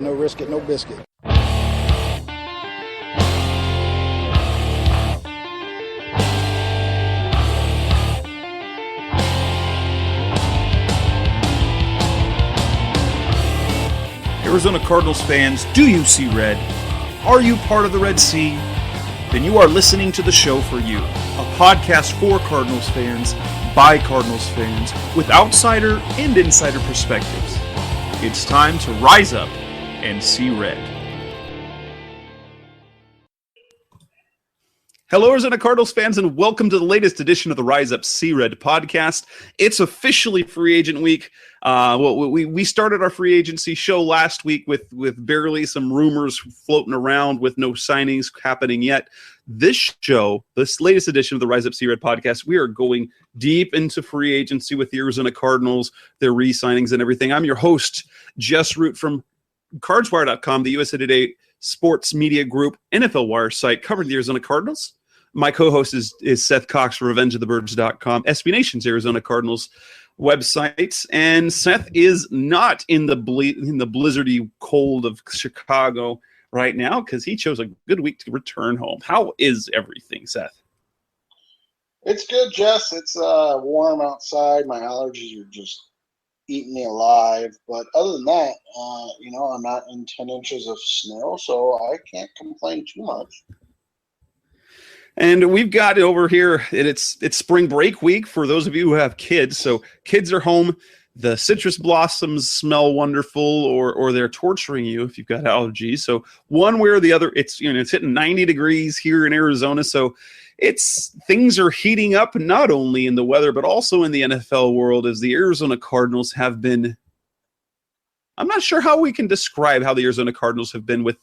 No risk it, no biscuit. Arizona Cardinals fans, do you see red? Are you part of the Red Sea? Then you are listening to the show for you. A podcast for Cardinals fans, by Cardinals fans, with outsider and insider perspectives. It's time to rise up and see red. Hello, Arizona Cardinals fans, and welcome to the latest edition of the Rise Up See Red podcast. It's officially free agent week. We started our free agency show last week with barely some rumors floating around with no signings happening yet. This latest edition of the Rise Up See Red podcast, we are going deep into free agency with the Arizona Cardinals, their re-signings and everything. I'm your host, Jess Root from CardsWire.com, the USA Today sports media group, NFL Wire site covering the Arizona Cardinals. My co-host is Seth Cox from RevengeOfTheBirds.com, SB Nation's Arizona Cardinals website. And Seth is not in the blizzardy cold of Chicago right now because he chose a good week to return home. How is everything, Seth? It's good, Jess. It's warm outside. My allergies are just eating me alive. But other than that, I'm not in 10 inches of snow, so I can't complain too much. And we've got it over here. It's spring break week for those of you who have kids. So kids are home. The citrus blossoms smell wonderful, or they're torturing you if you've got allergies. So one way or the other, it's hitting 90 degrees here in Arizona. So things are heating up not only in the weather but also in the NFL world, as the Arizona Cardinals have been. I'm not sure how we can describe how the Arizona Cardinals have been with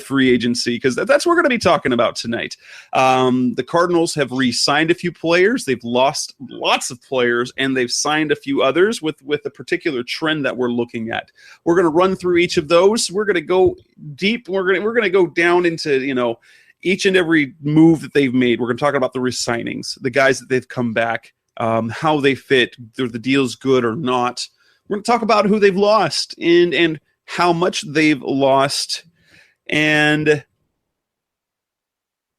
free agency, because that's what we're going to be talking about tonight. The Cardinals have re-signed a few players. They've lost lots of players, and they've signed a few others with a particular trend that we're looking at. We're going to run through each of those. We're going to go deep. We're going to go down into each and every move that they've made. We're going to talk about the re-signings, the guys that they've come back, how they fit, are the deals good or not. We're going to talk about who they've lost and how much they've lost, and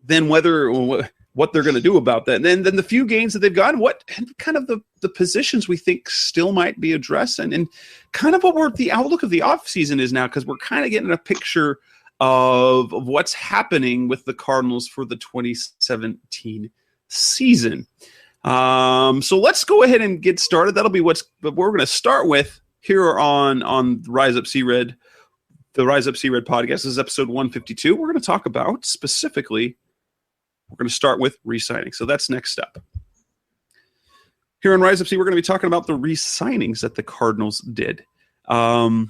then what they're going to do about that. And then the few gains that they've gotten, what kind of the positions we think still might be addressed, and kind of what the outlook of the offseason is now, because we're kind of getting a picture of what's happening with the Cardinals for the 2017 season. So let's go ahead and get started. That'll be what we're going to start with here on Rise Up See Red, the Rise Up See Red podcast. This is episode 152. We're going to talk about specifically, we're going to start with re-signing. So that's next up. Here on Rise Up See, we're going to be talking about the re-signings that the Cardinals did. And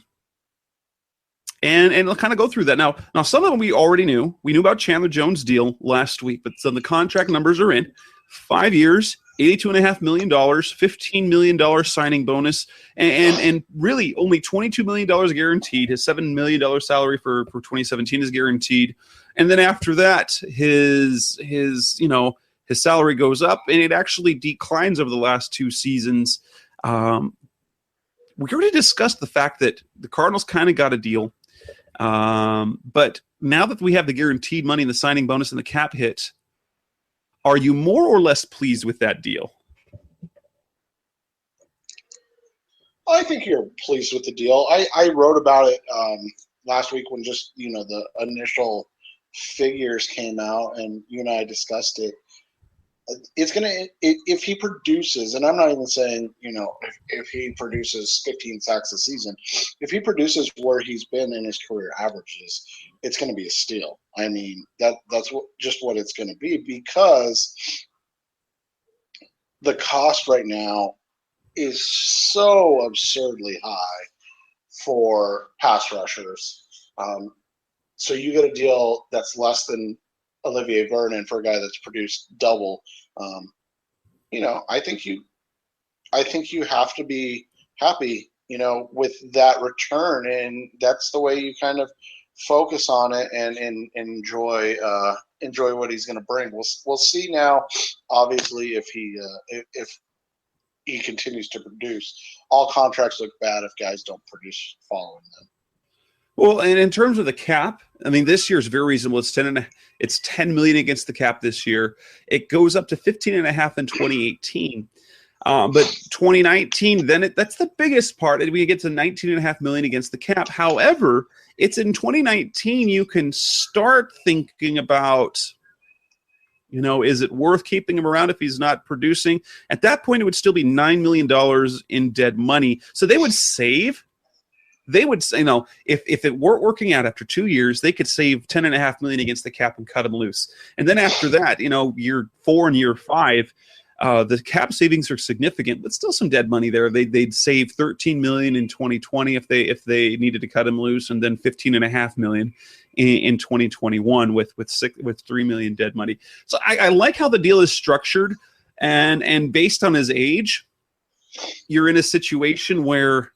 we'll kind of go through that. Now some of them we already knew. We knew about Chandler Jones' deal last week, but some of the contract numbers are in. 5 years, $82.5 million, $15 million signing bonus, and really only $22 million guaranteed. His $7 million salary for 2017 is guaranteed. And then after that, his salary goes up, and it actually declines over the last two seasons. We already discussed the fact that the Cardinals kind of got a deal. But now that we have the guaranteed money and the signing bonus and the cap hit, are you more or less pleased with that deal? I think you're pleased with the deal. I wrote about it last week when just the initial figures came out, and you and I discussed it. It's gonna if he produces, and I'm not even saying if he produces 15 sacks a season, if he produces where he's been in his career averages, it's going to be a steal. I mean that's what it's going to be, because the cost right now is so absurdly high for pass rushers. So you get a deal that's less than Olivier Vernon for a guy that's produced double. I think you have to be happy, with that return, and that's the way you kind of focus on it and enjoy what he's going to bring. We'll see now. Obviously, if he continues to produce, all contracts look bad if guys don't produce following them. Well, and in terms of the cap, I mean, this year is very reasonable. It's 10 million against the cap this year. It goes up to 15 and a half in 2018. But 2019, that's the biggest part. We get to 19.5 million against the cap. However, it's in 2019 you can start thinking about, is it worth keeping him around if he's not producing? At that point, it would still be $9 million in dead money. So they would save. They would say, if it weren't working out after 2 years, they could save 10.5 million against the cap and cut him loose. And then after that, year 4 and year 5, the cap savings are significant, but still some dead money there. They'd save 13 million in 2020 if they needed to cut him loose, and then 15.5 million in 2021 with 3 million dead money. So I like how the deal is structured, and based on his age, you're in a situation where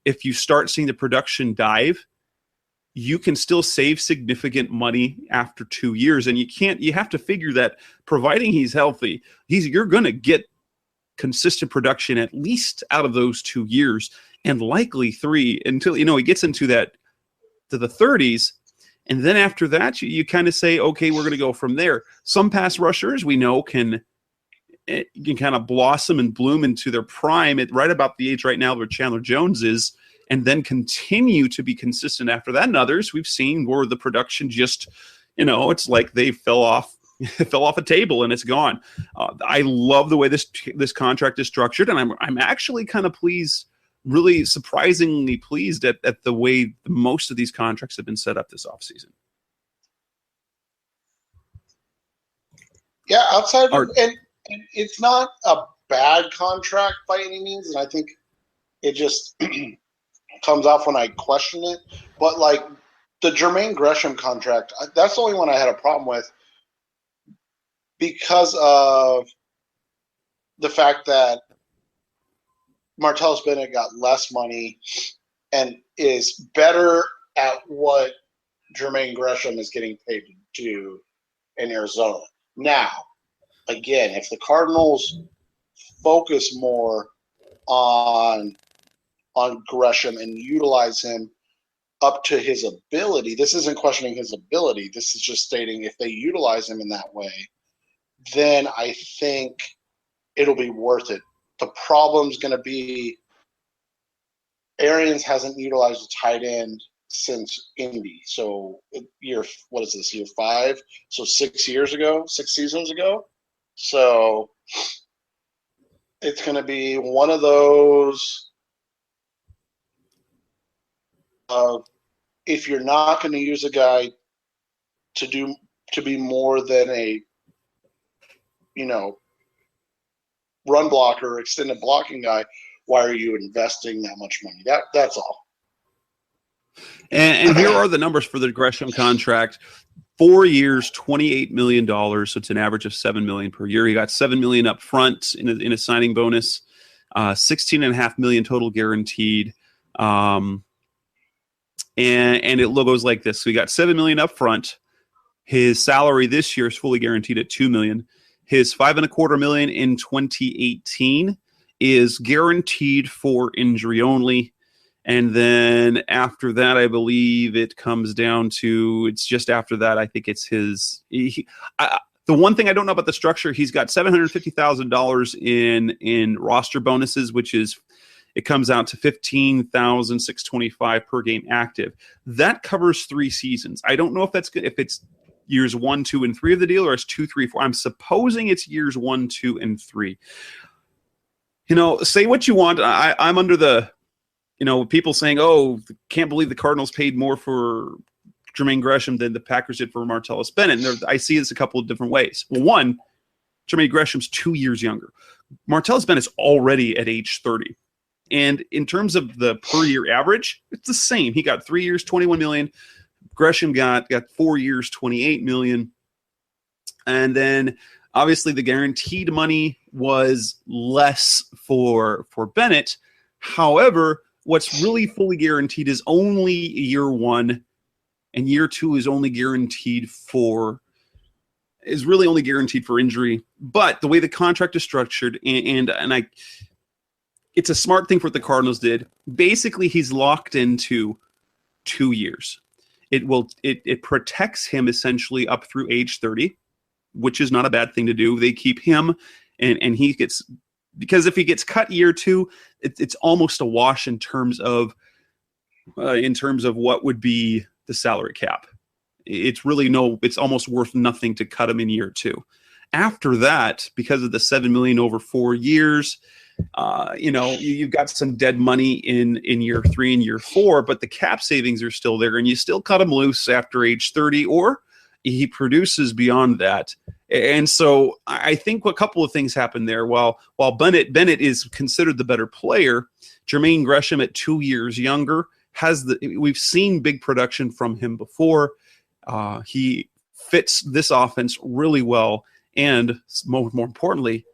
if you start seeing the production dive, you can still save significant money after 2 years. And you have to figure that providing he's healthy, you're going to get consistent production at least out of those 2 years, and likely 3 until, he gets into the 30s. And then after that, you kind of say, okay, we're going to go from there. Some pass rushers we know can kind of blossom and bloom into their prime at right about the age right now where Chandler Jones is, and then continue to be consistent after that. And others we've seen where the production just, it's like they fell off a table and it's gone. I love the way this contract is structured, and I'm actually kind of pleased, really surprisingly pleased at the way most of these contracts have been set up this offseason. Yeah, outside and it's not a bad contract by any means, and I think it just comes off when I question it. But like the Jermaine Gresham contract, that's the only one I had a problem with because of the fact that Martellus Bennett got less money and is better at what Jermaine Gresham is getting paid to do in Arizona. Now, again, if the Cardinals focus more on Gresham and utilize him up to his ability, this isn't questioning his ability. This is just stating if they utilize him in that way, then I think it'll be worth it. The problem's going to be Arians hasn't utilized a tight end since Indy. So year 5? So 6 seasons ago. So it's going to be one of those if you're not going to use a guy to be more than a run blocker, extended blocking guy, why are you investing that much money? That's all. And here are the numbers for the Gresham contract. 4 years, $28 million. So it's an average of $7 million per year. He got $7 million up front in a signing bonus, $16.5 million total guaranteed. And it goes like this. So he got $7 million up front. His salary this year is fully guaranteed at $2 million. His $5.25 million in 2018 is guaranteed for injury only. And then after that, I believe it comes down to, it's just after that, I think it's his. The one thing I don't know about the structure, he's got $750,000 in roster bonuses, it comes out to $15,625 per game active. That covers 3 seasons. I don't know if it's years 1, 2, and 3 of the deal, or it's 2, 3, 4. I'm supposing it's years 1, 2, and 3. Say what you want. I'm under the. People saying, oh, can't believe the Cardinals paid more for Jermaine Gresham than the Packers did for Martellus Bennett. And I see this a couple of different ways. Well, one, Jermaine Gresham's 2 years younger. Martellus Bennett's already at age 30. And in terms of the per year average, it's the same. He got 3 years, $21 million. Gresham got 4 years, $28 million. And then obviously the guaranteed money was less for Bennett. However, what's really fully guaranteed is only year 1, and year 2 is really only guaranteed for injury. But the way the contract is structured, and it's a smart thing for what the Cardinals did. Basically, he's locked into 2 years. It protects him essentially up through age 30, which is not a bad thing to do. They keep him, and he gets, because if he gets cut year 2, it's almost a wash in terms of what would be the salary cap. It's almost worth nothing to cut him in year 2. After that, because of the $7 million over 4 years, you've got some dead money in year 3 and year 4, but the cap savings are still there, and you still cut him loose after age 30, or he produces beyond that. And so I think a couple of things happen there. While Bennett is considered the better player, Jermaine Gresham at 2 years younger we've seen big production from him before. He fits this offense really well, and more importantly,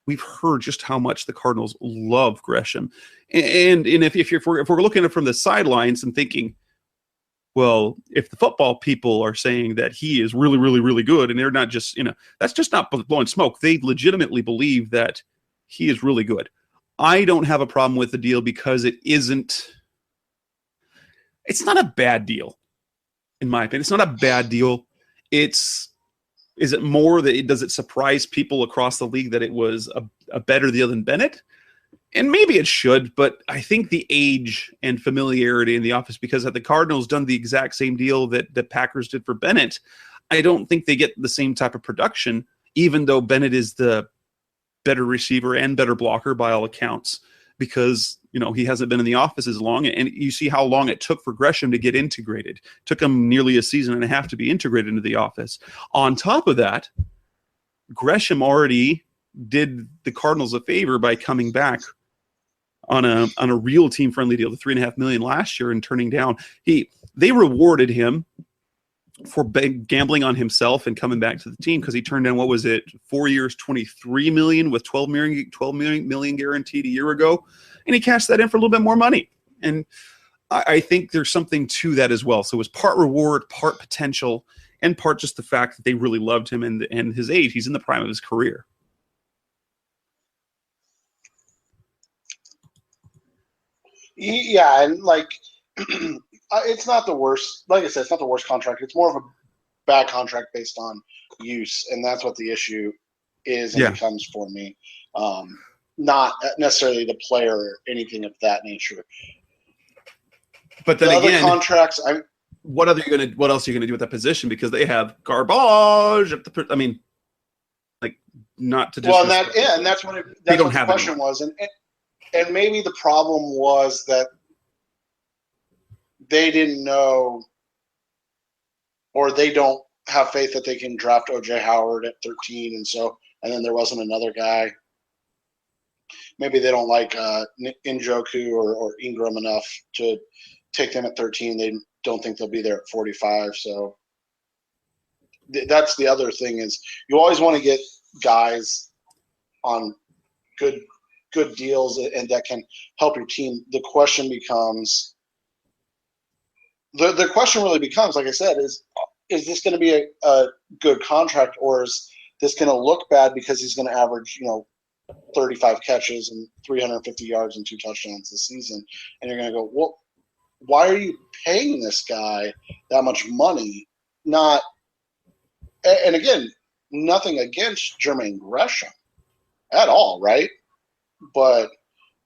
we've heard just how much the Cardinals love Gresham. And if we're looking at it from the sidelines and thinking, well, if the football people are saying that he is really, really, really good, and they're not just, that's just not blowing smoke. They legitimately believe that he is really good. I don't have a problem with the deal because it's not a bad deal, in my opinion. It's not a bad deal. Is it more that does it surprise people across the league that it was a better deal than Bennett? And maybe it should, but I think the age and familiarity in the office, because had the Cardinals done the exact same deal that the Packers did for Bennett, I don't think they get the same type of production, even though Bennett is the better receiver and better blocker by all accounts, because he hasn't been in the office as long, and you see how long it took for Gresham to get integrated. It took him nearly a season and a half to be integrated into the office. On top of that, Gresham already did the Cardinals a favor by coming back on a real team-friendly deal, the $3.5 million last year, and turning down. They rewarded him for gambling on himself and coming back to the team, because he turned down, 4 years, $23 million with $12 million guaranteed a year ago, and he cashed that in for a little bit more money. And I think there's something to that as well. So it was part reward, part potential, and part just the fact that they really loved him and his age. He's in the prime of his career. Yeah, and it's not the worst. Like I said, it's not the worst contract. It's more of a bad contract based on use, and that's what the issue is and becomes for me. Not necessarily the player or anything of that nature. But then again, contracts. What else are you going to do with that position? Because they have garbage. Not to. Well, and that's what the question was, and maybe the problem was that they didn't know, or they don't have faith that they can draft O.J. Howard at 13, and then there wasn't another guy. Maybe they don't like Njoku or Ingram enough to take them at 13. They don't think they'll be there at 45. So that's the other thing, is you always want to get guys on good deals and that can help your team. The question becomes, the question really becomes, like I said, is this going to be a good contract, or is this going to look bad because he's going to average 35 catches and 350 yards and 2 touchdowns this season, and you're going to go, well, why are you paying this guy that much money? And again, nothing against Jermaine Gresham at all, right? But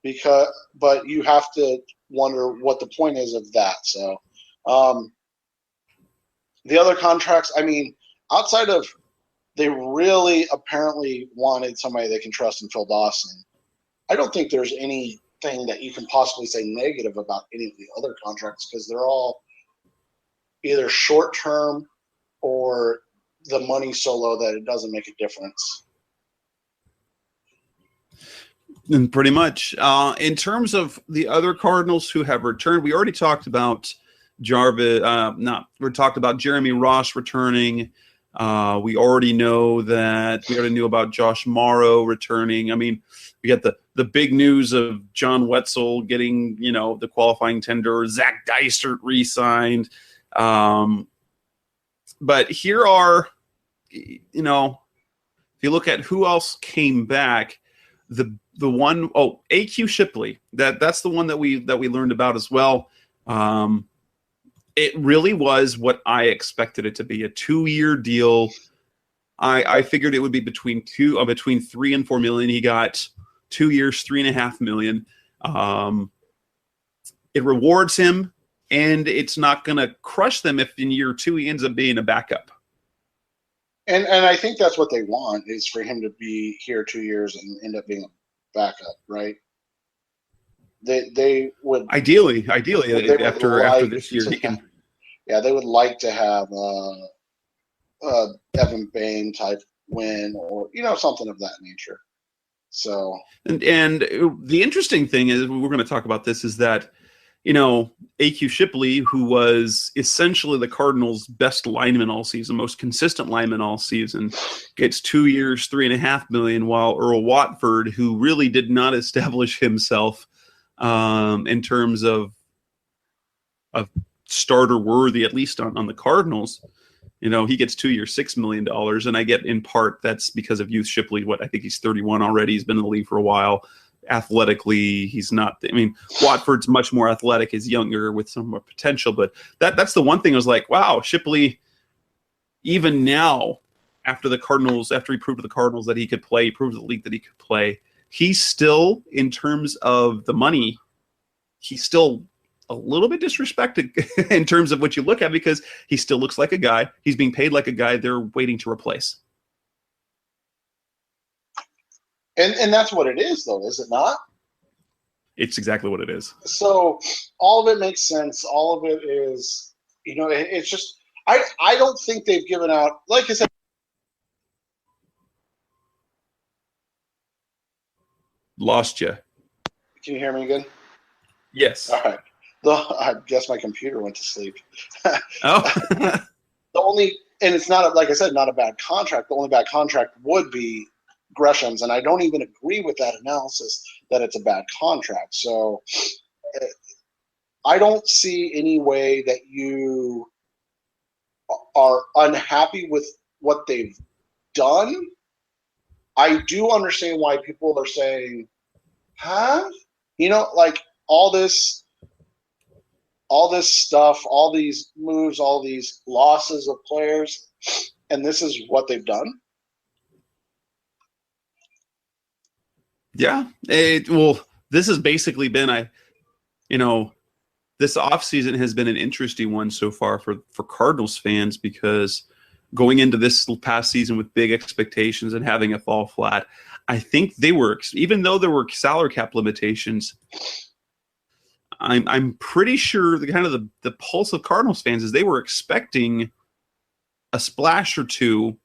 you have to wonder what the point is of that. So the other contracts, outside of, they really apparently wanted somebody they can trust in Phil Dawson. I don't think there's anything that you can possibly say negative about any of the other contracts, because they're all either short-term or the money's so low that it doesn't make a difference. And pretty much. In terms of the other Cardinals who have returned, we already talked about we talked about Jeremy Ross returning. We already knew about Josh Morrow returning. We got the big news of John Wetzel getting, the qualifying tender. Zach Dysert re-signed. But here are, if you look at who else came back, the one, AQ Shipley, that's the one that we learned about as well. It really was what I expected it to be, a 2-year deal. I figured it would be between 3 and 4 million. He got 2 years, 3.5 million. It rewards him, and it's not going to crush them if in year 2 he ends up being a backup. And I think that's what they want, is for him to be here 2 years and end up being a backup, right? They would ideally after this year he can. Yeah, they would like to have a Evan Bain type win, or something of that nature. So and the interesting thing is, we're going to talk about this, is that A.Q. Shipley, who was essentially the Cardinals' best lineman all season, most consistent lineman all season, gets 2 years, $3.5 million, while Earl Watford, who really did not establish himself in terms of starter worthy, at least on the Cardinals, he gets 2 years, $6 million, and I get in part that's because of youth Shipley. I think he's 31 already. He's been in the league for a while. Athletically, he's not. I mean, Watford's much more athletic. He's younger with some more potential, but that's the one thing I was like, wow, Shipley, even now, after he proved to the Cardinals that he could play, he proved to the league that he could play, he's still, in terms of the money, he's still a little bit disrespected in terms of what you look at, because he still looks like a guy. He's being paid like a guy they're waiting to replace. And that's what it is, though, is it not? It's exactly what it is. So all of it makes sense. All of it is, it's just, I don't think they've given out, like I said. Lost you. Can you hear me again? Yes. All right. I guess my computer went to sleep. Oh. And it's not, like I said, not a bad contract. The only bad contract would be Gresham's, and I don't even agree with that analysis that it's a bad contract. So I don't see any way that you are unhappy with what they've done. I do understand why people are saying, huh? Like all this stuff, all these moves, all these losses of players, and this is what they've done. Yeah. This has basically been this offseason has been an interesting one so far for Cardinals fans, because going into this past season with big expectations and having it fall flat, I think they were, even though there were salary cap limitations, I'm pretty sure the pulse of Cardinals fans is they were expecting a splash or two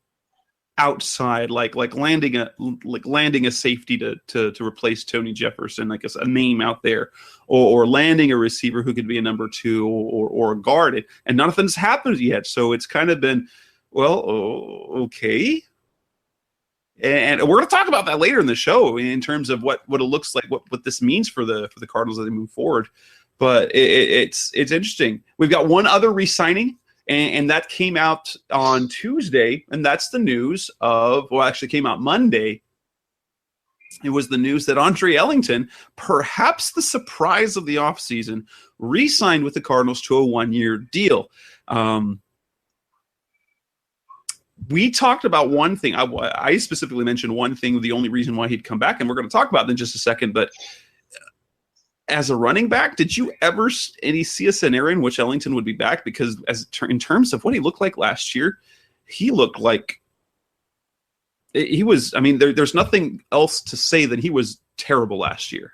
outside, like landing a safety to replace Tony Jefferson, like a name out there, or landing a receiver who could be a number 2 or a guard, and nothing's happened yet. So it's kind of been, well, okay. And we're going to talk about that later in the show in terms of what it looks like, what this means for the Cardinals as they move forward. But it's interesting. We've got one other re-signing, and that came out on Tuesday, and that's the news of, actually came out Monday. It was the news that Andre Ellington, perhaps the surprise of the offseason, re-signed with the Cardinals to a 1-year deal. We talked about one thing. I specifically mentioned one thing, the only reason why he'd come back, and we're going to talk about it in just a second. But as a running back, did you ever see a scenario in which Ellington would be back? Because in terms of what he looked like last year, he looked like he was. I mean, there's nothing else to say than he was terrible last year.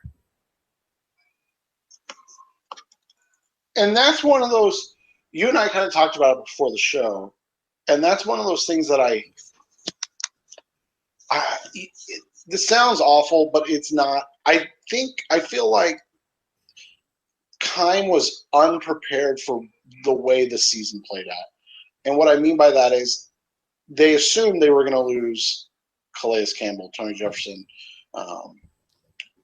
And that's one of those, you and I kind of talked about it before the show. And that's one of those things that this sounds awful, but it's not. I feel like Keim was unprepared for the way the season played out. And what I mean by that is they assumed they were going to lose Calais Campbell, Tony Jefferson,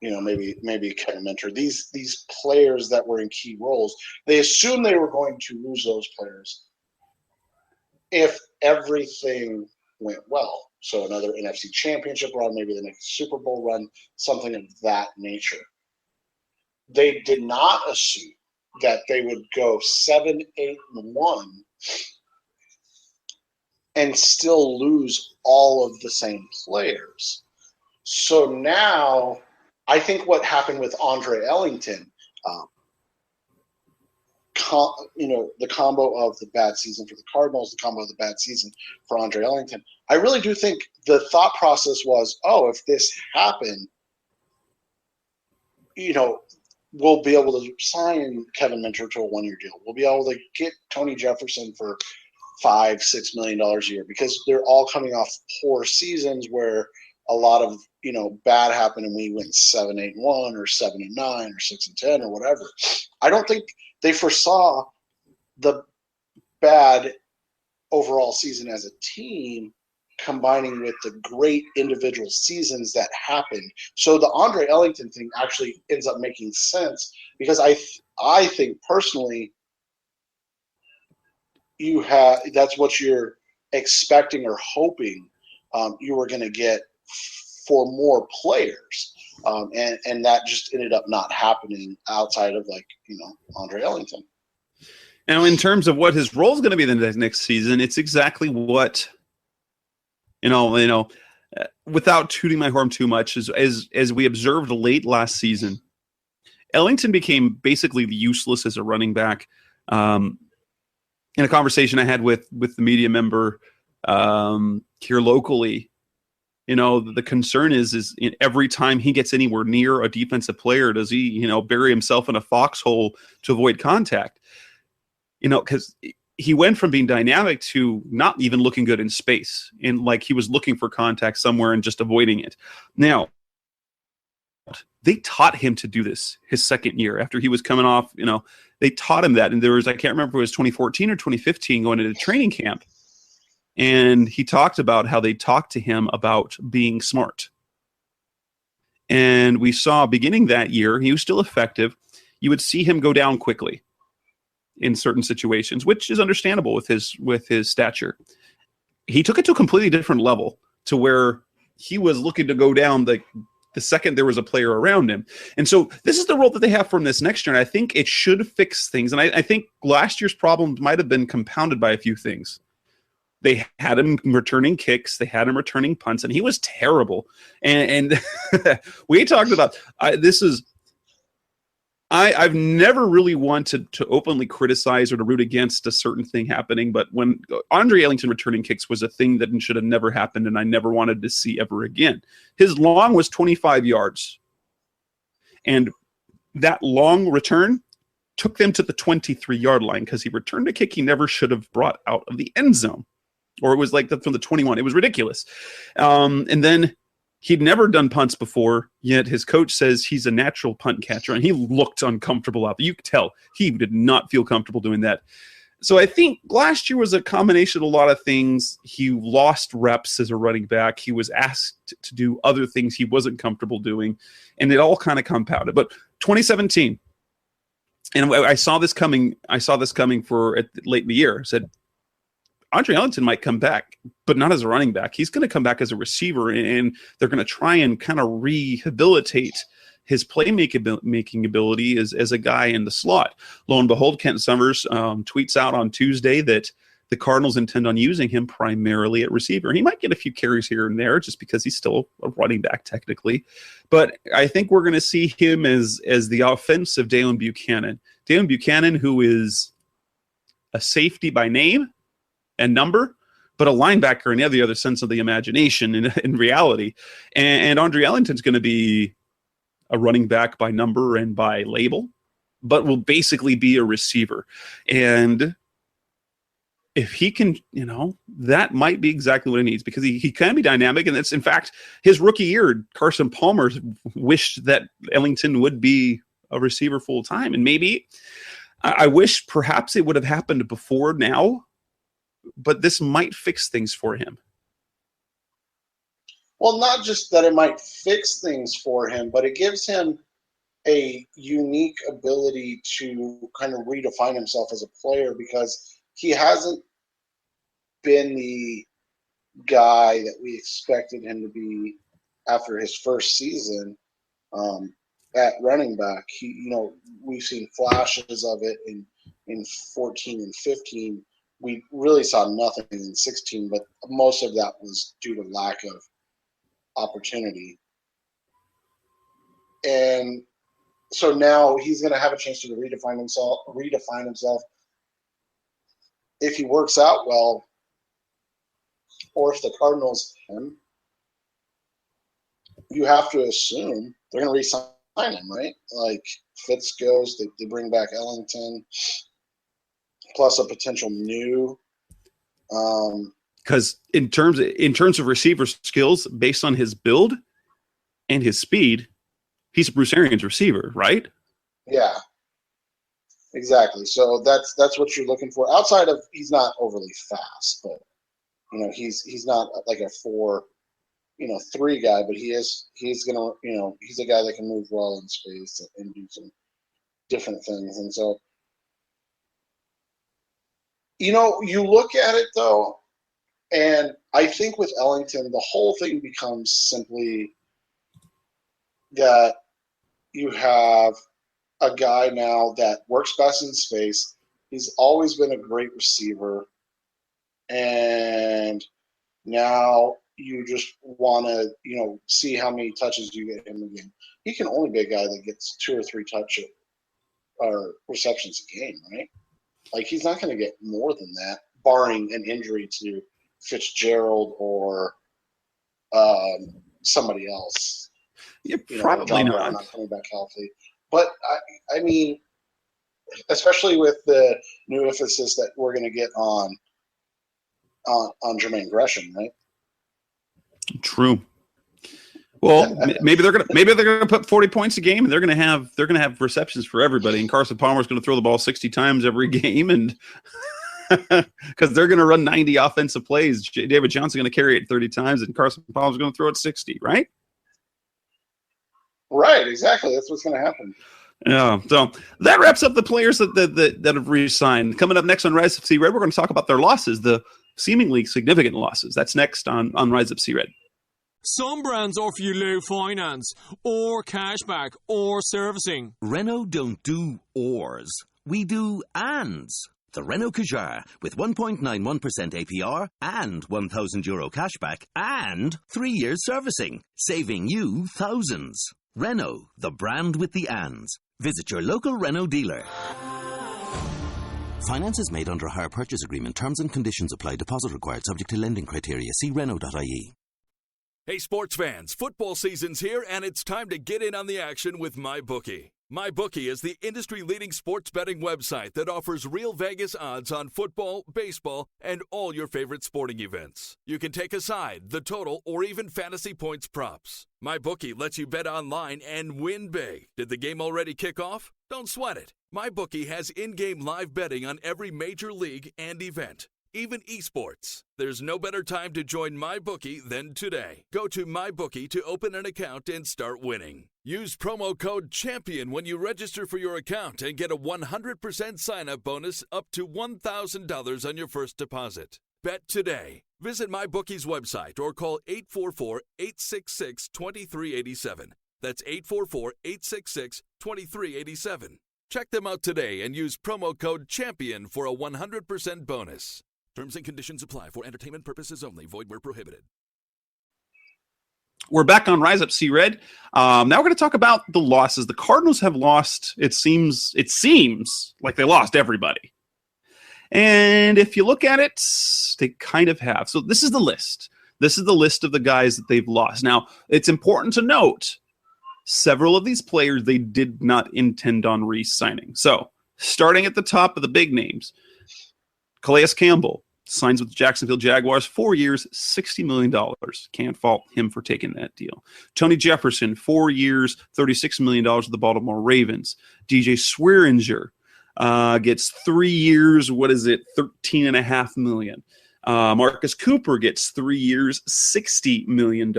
maybe Kevin Mentor. These players that were in key roles, they assumed they were going to lose those players if everything went well. So another NFC Championship run, maybe the next Super Bowl run, something of that nature. They did not assume that they would go 7-8-1 and still lose all of the same players. So now, I think what happened with Andre Ellington, the combo of the bad season for the Cardinals, the combo of the bad season for Andre Ellington, I really do think the thought process was, if this happened, we'll be able to sign Kevin Minter to a one-year deal. We'll be able to get Tony Jefferson for $5-6 million a year, because they're all coming off poor seasons where a lot of bad happened and we went 7-8-1 or 7-9 or 6-10 or whatever. I don't think they foresaw the bad overall season as a team combining with the great individual seasons that happened. So the Andre Ellington thing actually ends up making sense, because I think personally that's what you're expecting or hoping you were going to get for more players. And that just ended up not happening outside of Andre Ellington. Now, in terms of what his role is going to be the next season, it's exactly what, without tooting my horn too much, as we observed late last season, Ellington became basically useless as a running back. In a conversation I had with the media member here locally, the concern is every time he gets anywhere near a defensive player, does he, bury himself in a foxhole to avoid contact? Because he went from being dynamic to not even looking good in space, and like he was looking for contact somewhere and just avoiding it. Now, they taught him to do this his second year after he was coming off. They taught him that, and there was, I can't remember if it was 2014 or 2015, going into training camp. And he talked about how they talked to him about being smart. And we saw beginning that year, he was still effective. You would see him go down quickly in certain situations, which is understandable with his stature. He took it to a completely different level, to where he was looking to go down the second there was a player around him. And so this is the role that they have from this next year. And I think it should fix things. And I think last year's problems might have been compounded by a few things. They had him returning kicks. They had him returning punts, and he was terrible. And we talked about I've never really wanted to openly criticize or to root against a certain thing happening, but when Andre Ellington returning kicks was a thing that should have never happened, and I never wanted to see ever again. His long was 25 yards, and that long return took them to the 23-yard line because he returned a kick he never should have brought out of the end zone. Or it was like from the 21. It was ridiculous. And then he'd never done punts before, yet his coach says he's a natural punt catcher, and he looked uncomfortable out there. You could tell he did not feel comfortable doing that. So I think last year was a combination of a lot of things. He lost reps as a running back. He was asked to do other things he wasn't comfortable doing, and it all kind of compounded. But 2017, and I saw this coming for late in the year. I said, Andre Ellington might come back, but not as a running back. He's going to come back as a receiver, and they're going to try and kind of rehabilitate his playmaking ability as a guy in the slot. Lo and behold, Kent Summers tweets out on Tuesday that the Cardinals intend on using him primarily at receiver. He might get a few carries here and there just because he's still a running back technically. But I think we're going to see him as the offensive Dalen Buchanan. Dalen Buchanan, who is a safety by name and number, but a linebacker in every other sense of the imagination in reality. And Andre Ellington's going to be a running back by number and by label, but will basically be a receiver. And if he can, that might be exactly what he needs, because he can be dynamic. And that's, in fact, his rookie year, Carson Palmer wished that Ellington would be a receiver full time. And maybe I wish perhaps it would have happened before now, but this might fix things for him. Well, not just that it might fix things for him, but it gives him a unique ability to kind of redefine himself as a player, because he hasn't been the guy that we expected him to be after his first season. at running back. We've seen flashes of it in 14 and 15. We really saw nothing in 16, but most of that was due to lack of opportunity. And so now he's going to have a chance to redefine himself. If he works out well, or if the Cardinals him, you have to assume they're going to re-sign him, right? Like Fitz goes, they bring back Ellington, plus a potential new. Because in terms of receiver skills, based on his build and his speed, he's a Bruce Arians receiver, right? Yeah, exactly. So that's what you're looking for. Outside of, he's not overly fast, but he's not like a 4-3 guy, but he's gonna he's a guy that can move well in space and do some different things. And so you look at it though, and I think with Ellington, the whole thing becomes simply that you have a guy now that works best in space. He's always been a great receiver. And now you just want to, see how many touches you get him a game. He can only be a guy that gets 2 or 3 touches or receptions a game, right? Like, he's not going to get more than that, barring an injury to Fitzgerald or somebody else. Yeah, probably not. Not coming back healthy. But, I mean, especially with the new emphasis that we're going to get on Jermaine Gresham, right? True. Well, maybe they're gonna put 40 points a game, and they're gonna have receptions for everybody. And Carson Palmer's gonna throw the ball 60 times every game, and because they're gonna run 90 offensive plays. David Johnson's gonna carry it 30 times, and Carson Palmer's gonna throw it 60. Right? Right. Exactly. That's what's gonna happen. Yeah. So that wraps up the players that have re-signed. Coming up next on Rise Up See Red, we're going to talk about their losses, the seemingly significant losses. That's next on Rise Up See Red. Some brands offer you low finance, or cashback, or servicing. Renault don't do ors. We do ands. The Renault Kadjar with 1.91% APR and €1,000 cashback and 3 years servicing, saving you thousands. Renault, the brand with the ands. Visit your local Renault dealer. Finance is made under a hire purchase agreement. Terms and conditions apply. Deposit required subject to lending criteria. See Renault.ie. Hey sports fans, football season's here and it's time to get in on the action with MyBookie. MyBookie is the industry-leading sports betting website that offers real Vegas odds on football, baseball, and all your favorite sporting events. You can take a side, the total, or even fantasy points props. MyBookie lets you bet online and win big. Did the game already kick off? Don't sweat it. MyBookie has in-game live betting on every major league and event, even esports. There's no better time to join MyBookie than today. Go to MyBookie to open an account and start winning. Use promo code CHAMPION when you register for your account and get a 100% sign-up bonus up to $1,000 on your first deposit. Bet today. Visit MyBookie's website or call 844-866-2387. That's 844-866-2387. Check them out today and use promo code CHAMPION for a 100% bonus. Terms and conditions apply for entertainment purposes only. Void where prohibited. We're back on Rise Up See Red. Now we're going to talk about the losses. The Cardinals have lost, it seems like they lost everybody. And if you look at it, they kind of have. So this is the list. This is the list of the guys that they've lost. Now, it's important to note, several of these players they did not intend on re-signing. So, starting at the top of the big names, Calais Campbell signs with the Jacksonville Jaguars, 4 years, $60 million. Can't fault him for taking that deal. Tony Jefferson, 4 years, $36 million with the Baltimore Ravens. DJ Swearinger gets 3 years, $13.5 million. Marcus Cooper gets 3 years, $60 million.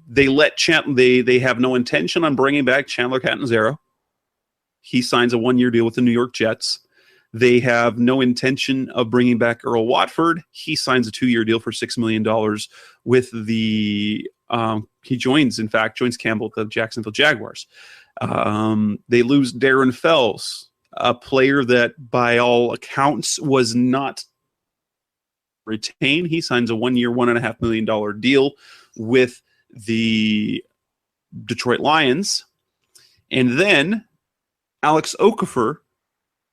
They have no intention on bringing back Chandler Catanzaro. He signs a 1-year deal with the New York Jets. They have no intention of bringing back Earl Watford. He signs a 2-year deal for $6 million with the He joins Campbell at the Jacksonville Jaguars. They lose Darren Fells, a player that by all accounts was not retained. He signs a 1-year, $1.5 million deal with the Detroit Lions. And then Alex Okafor,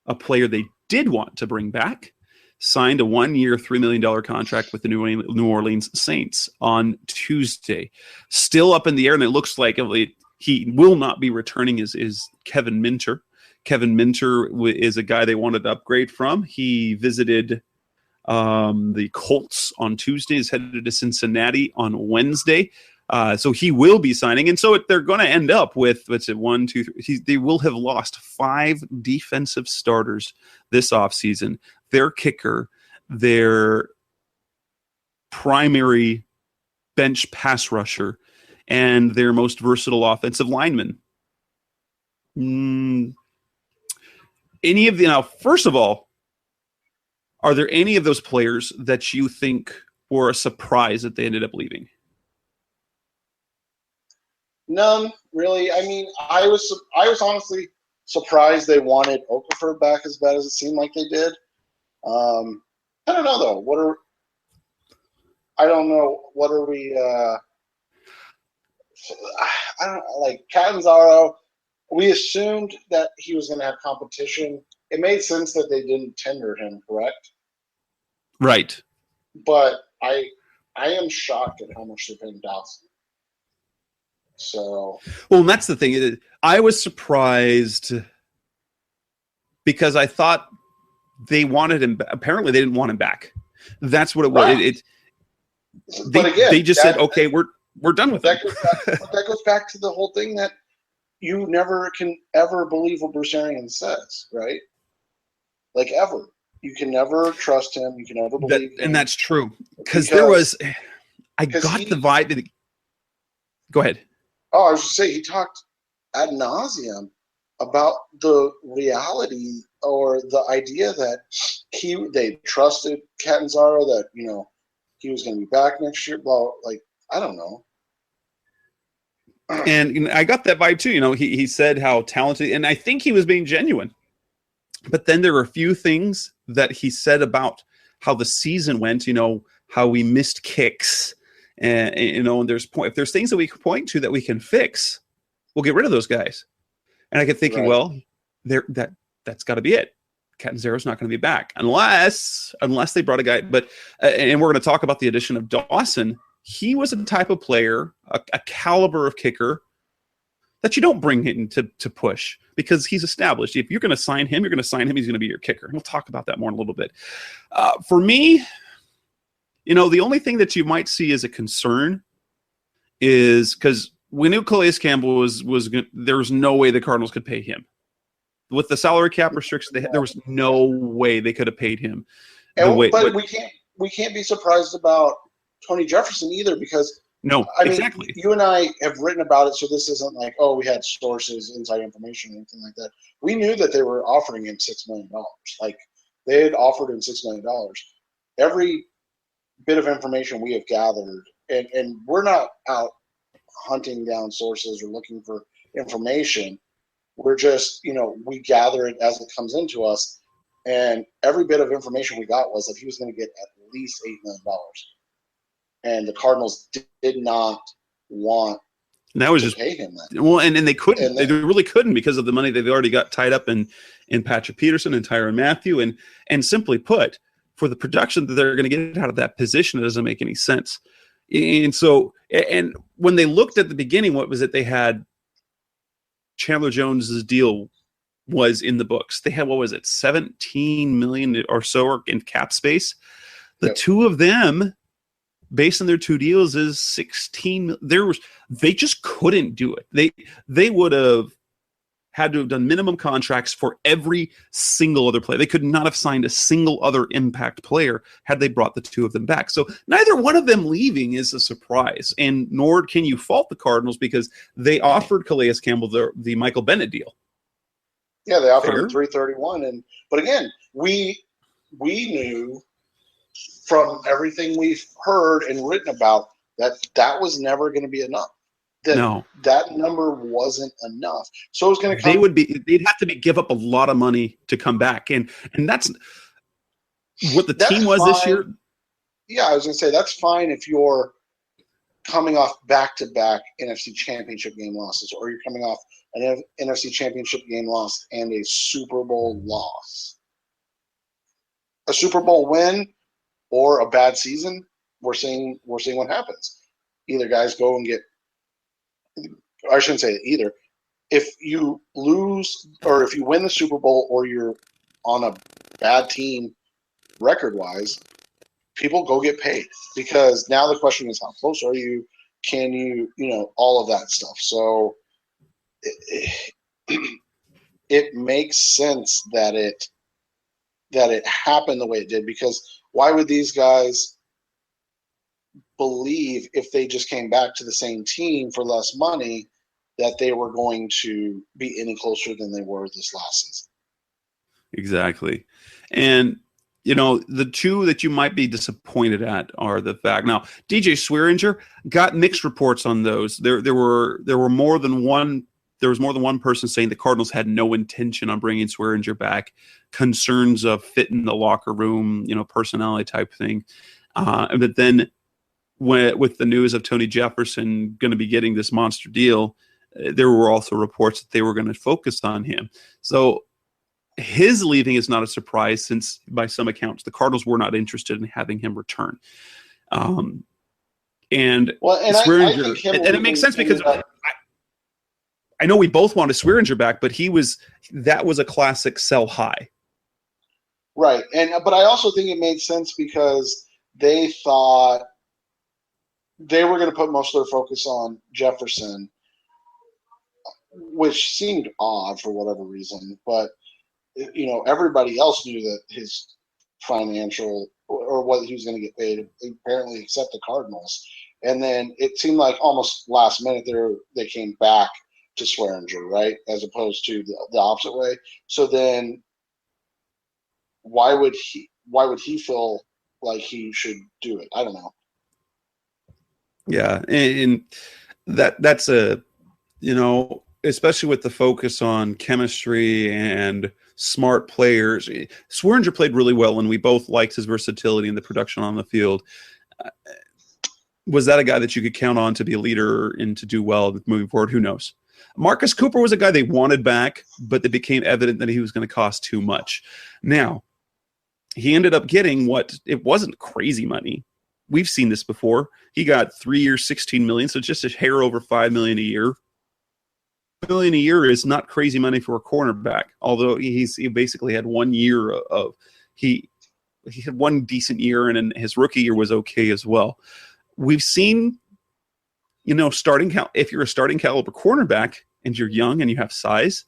a player they did want to bring back, signed a 1-year, $3 million contract with the New Orleans Saints on Tuesday. Still up in the air, and it looks like he will not be returning is Kevin Minter. Kevin Minter is a guy they wanted to upgrade from. He visited the Colts on Tuesday, is headed to Cincinnati on Wednesday. So he will be signing. And so they're going to end up with, they will have lost 5 defensive starters this offseason. Their kicker, their primary bench pass rusher, and their most versatile offensive lineman. First of all, are there any of those players that you think were a surprise that they ended up leaving? None, really. I mean, I was honestly surprised they wanted Okafor back as bad as it seemed like they did. I don't know though. What are we? I don't like Catanzaro. We assumed that he was going to have competition. It made sense that they didn't tender him, correct? Right. But I am shocked at how much they're paying Dawson. So, well, and that's the thing. I was surprised because I thought they wanted him. Apparently, they didn't want him back. That's what it was. Right. They just said, "Okay, we're done with that." That goes back to the whole thing that you never can ever believe what Bruce Arians says, right? Like ever, you can never trust him. You can never believe him. And that's true because there was. I got the vibe that. Go ahead. Oh, I was just saying, he talked ad nauseum about the reality or the idea that they trusted Catanzaro, that he was going to be back next year. Well, I don't know. And I got that vibe too. He said how talented, and I think he was being genuine. But then there were a few things that he said about how the season went. How we missed kicks. And and if there's things that we can point to that we can fix, we'll get rid of those guys. And I kept thinking, right. Well, that's got to be it. Catanzaro's not going to be back unless they brought a guy. But and we're going to talk about the addition of Dawson. He was a type of player, a caliber of kicker that you don't bring in to push because he's established. If you're going to sign him, He's going to be your kicker. And we'll talk about that more in a little bit. For me. The only thing that you might see as a concern is because we knew Calais Campbell was good. There was no way the Cardinals could pay him. With the salary cap restrictions, there was no way they could have paid him. But we can't be surprised about Tony Jefferson either because exactly. You and I have written about it, so this isn't like, oh, we had sources, inside information, or anything like that. We knew that they were offering him $6 million. Like they had offered him $6 million. Every bit of information we have gathered, and we're not out hunting down sources or looking for information. We're just, we gather it as it comes into us. And every bit of information we got was that he was going to get at least $8 million. And the Cardinals did not want to pay him that. Well, and they couldn't. They really couldn't because of the money they've already got tied up in Patrick Peterson and Tyrann Mathieu. And simply put, for the production that they're going to get out of that position, it doesn't make any sense. And so, and when they looked at the beginning, what was it? They had Chandler Jones's deal was in the books. They had, 17 million or so in cap space. The two of them, based on their two deals, is 16. They just couldn't do it. They would have had to have done minimum contracts for every single other player. They could not have signed a single other impact player had they brought the two of them back. So neither one of them leaving is a surprise, and nor can you fault the Cardinals because they offered Calais Campbell the Michael Bennett deal. Yeah, they offered him $331, but again, we knew from everything we've heard and written about That was never going to be enough. No. That number wasn't enough. So it was going to come. They'd have to give up a lot of money to come back. And that's what the team was fine. This year. Yeah, I was going to say that's fine if you're coming off back-to-back NFC Championship game losses, or you're coming off an NFC Championship game loss and a Super Bowl loss. A Super Bowl win or a bad season, we're seeing what happens. Either guys go and get – I shouldn't say either. If you lose or if you win the Super Bowl or you're on a bad team record-wise, people go get paid, because now the question is, how close are you? Can you, all of that stuff. So it makes sense that it happened the way it did, because why would these guys believe, if they just came back to the same team for less money, that they were going to be any closer than they were this last season? Exactly. And the two that you might be disappointed at are the fact. Now, DJ Swearinger got mixed reports on those. There were more than one. There was more than one person saying the Cardinals had no intention on bringing Swearinger back. Concerns of fit in the locker room, personality type thing. But then, with the news of Tony Jefferson going to be getting this monster deal, there were also reports that they were going to focus on him. So his leaving is not a surprise, since by some accounts the Cardinals were not interested in having him return. And Swearinger, and it makes sense, because I know we both wanted Swearinger back, but that was a classic sell high. Right. But I also think it made sense because they thought they were going to put most of their focus on Jefferson, which seemed odd for whatever reason, but everybody else knew that his financial or what he was going to get paid, apparently, except the Cardinals. And then it seemed like almost last minute they came back to Swearinger, right, as opposed to the opposite way. So then, why would he feel like he should do it? I don't know. Yeah, and that's especially with the focus on chemistry and smart players. Swearinger played really well, and we both liked his versatility and the production on the field. Was that a guy that you could count on to be a leader and to do well moving forward? Who knows? Marcus Cooper was a guy they wanted back, but it became evident that he was going to cost too much. Now, he ended up getting it wasn't crazy money. We've seen this before. He got 3 years, $16 million, so just a hair over $5 million a year. $1 million a year is not crazy money for a cornerback, although he basically had 1 year of he had one decent year, and then his rookie year was okay as well. We've seen, if you're a starting caliber cornerback and you're young and you have size,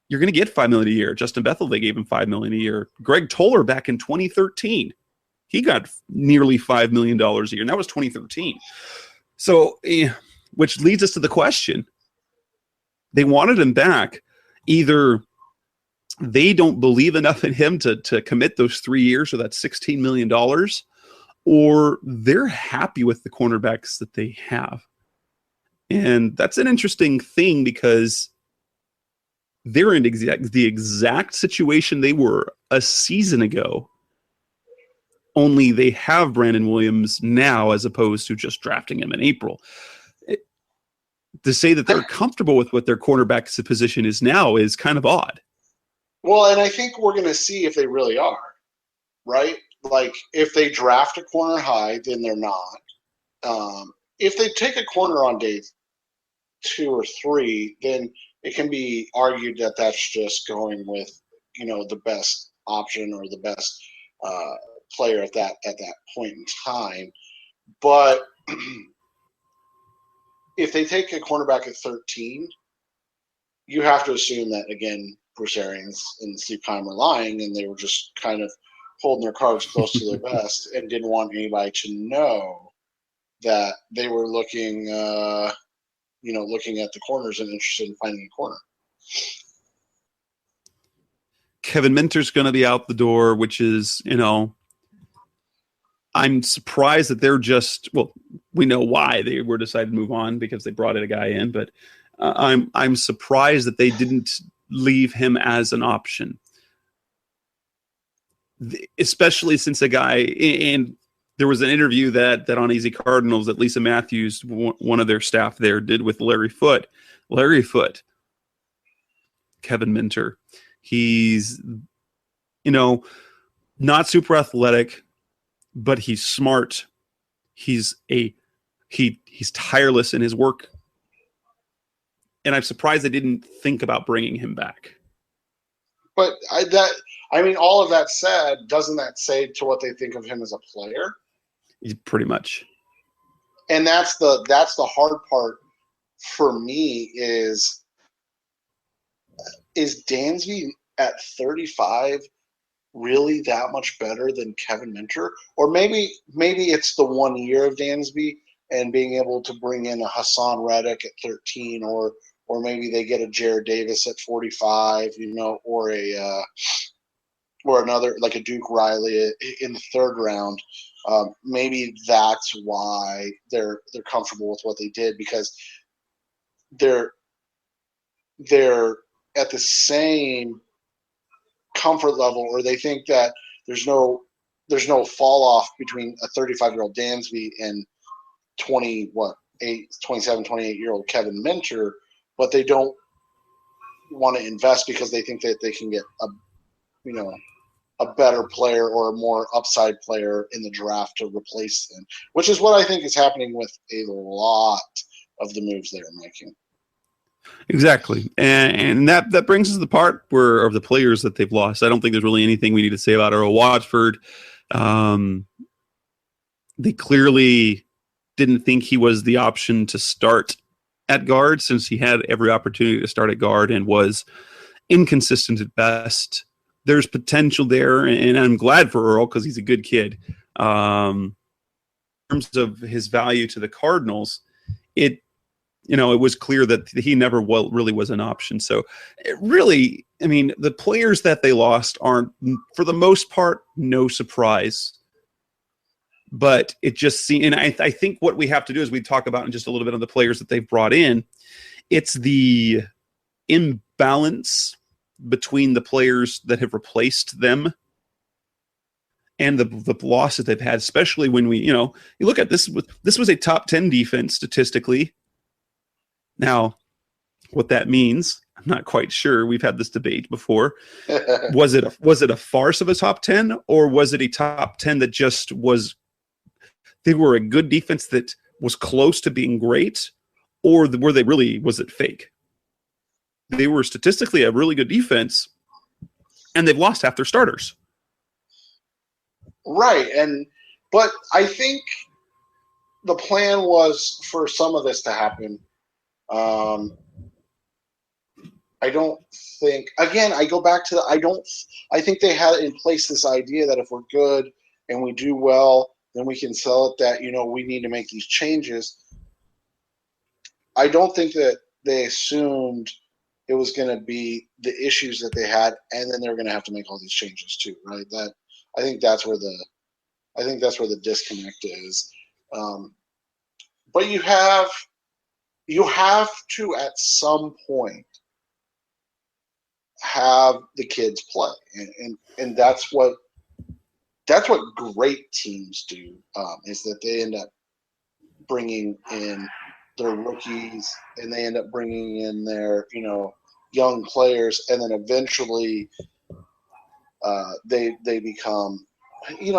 you're going to get $5 million a year. Justin Bethel, they gave him $5 million a year. Greg Toller back in 2013, he got nearly $5 million a year, and that was 2013. So, which leads us to the question. They wanted him back. Either they don't believe enough in him to commit those 3 years or that $16 million, or they're happy with the cornerbacks that they have. And that's an interesting thing, because they're in the exact situation they were a season ago, only they have Brandon Williams now as opposed to just drafting him in April. To say that they're comfortable with what their cornerback's position is now is kind of odd. Well, and I think we're going to see if they really are, right? Like, if they draft a corner high, then they're not. If they take a corner on day 2 or 3, then it can be argued that that's just going with, the best option or the best player at that point in time. But if they take a cornerback at 13, you have to assume that, again, Bruce Arians and Steve Keim were lying, and they were just kind of holding their cards close to their vest and didn't want anybody to know that they were looking at the corners and interested in finding a corner. Kevin Minter's going to be out the door, which is, I'm surprised that they're just, we know why they were decided to move on, because they brought a guy in. But I'm surprised that they didn't leave him as an option, especially since a guy, and there was an interview that on Easy Cardinals that Lisa Matthews, one of their staff there, did with Larry Foote. Larry Foote, Kevin Minter. He's, not super athletic, but he's smart. He's tireless in his work. And I'm surprised they didn't think about bringing him back. But all of that said, doesn't that say to what they think of him as a player? Pretty much. And that's the hard part for me is Dansby at 35 really that much better than Kevin Minter? Or maybe it's the 1 year of Dansby and being able to bring in a Hassan Reddick at 13, or maybe they get a Jared Davis at 45, or another like a Duke Riley in the third round. Maybe that's why they're comfortable with what they did, because they're at the same comfort level, or they think that there's no fall off between a 35-year-old Dansby and 28-year-old Kevin Minter, but they don't want to invest because they think that they can get a better player or a more upside player in the draft to replace them, which is what I think is happening with a lot of the moves they're making. Exactly. And that brings us to the part of the players that they've lost. I don't think there's really anything we need to say about Earl Watford. They clearly didn't think he was the option to start at guard, since he had every opportunity to start at guard and was inconsistent at best. There's potential there, and I'm glad for Earl because he's a good kid. In terms of his value to the Cardinals, it was clear that he never really was an option. So the players that they lost aren't, for the most part, no surprise. But it just seems, and I think what we have to do is we talk about in just a little bit of the players that they've brought in. It's the imbalance between the players that have replaced them and the losses they've had, especially when you look at this was a top 10 defense statistically. Now, what that means, I'm not quite sure. We've had this debate before. Was it a farce of a top 10, or was it a top 10 that just was? They were a good defense that was close to being great, or was it fake? They were statistically a really good defense, and they've lost half their starters. Right, but I think the plan was for some of this to happen. I don't think. Again, I go back to I think they had in place this idea that if we're good and we do well, then we can sell it that we need to make these changes. I don't think that they assumed it was going to be the issues that they had, and then they're going to have to make all these changes too, right? I think that's where the disconnect is. But you have to at some point have the kids play, and that's what great teams do, is that they end up bringing in their rookies, and they end up bringing in their young players, and then eventually they become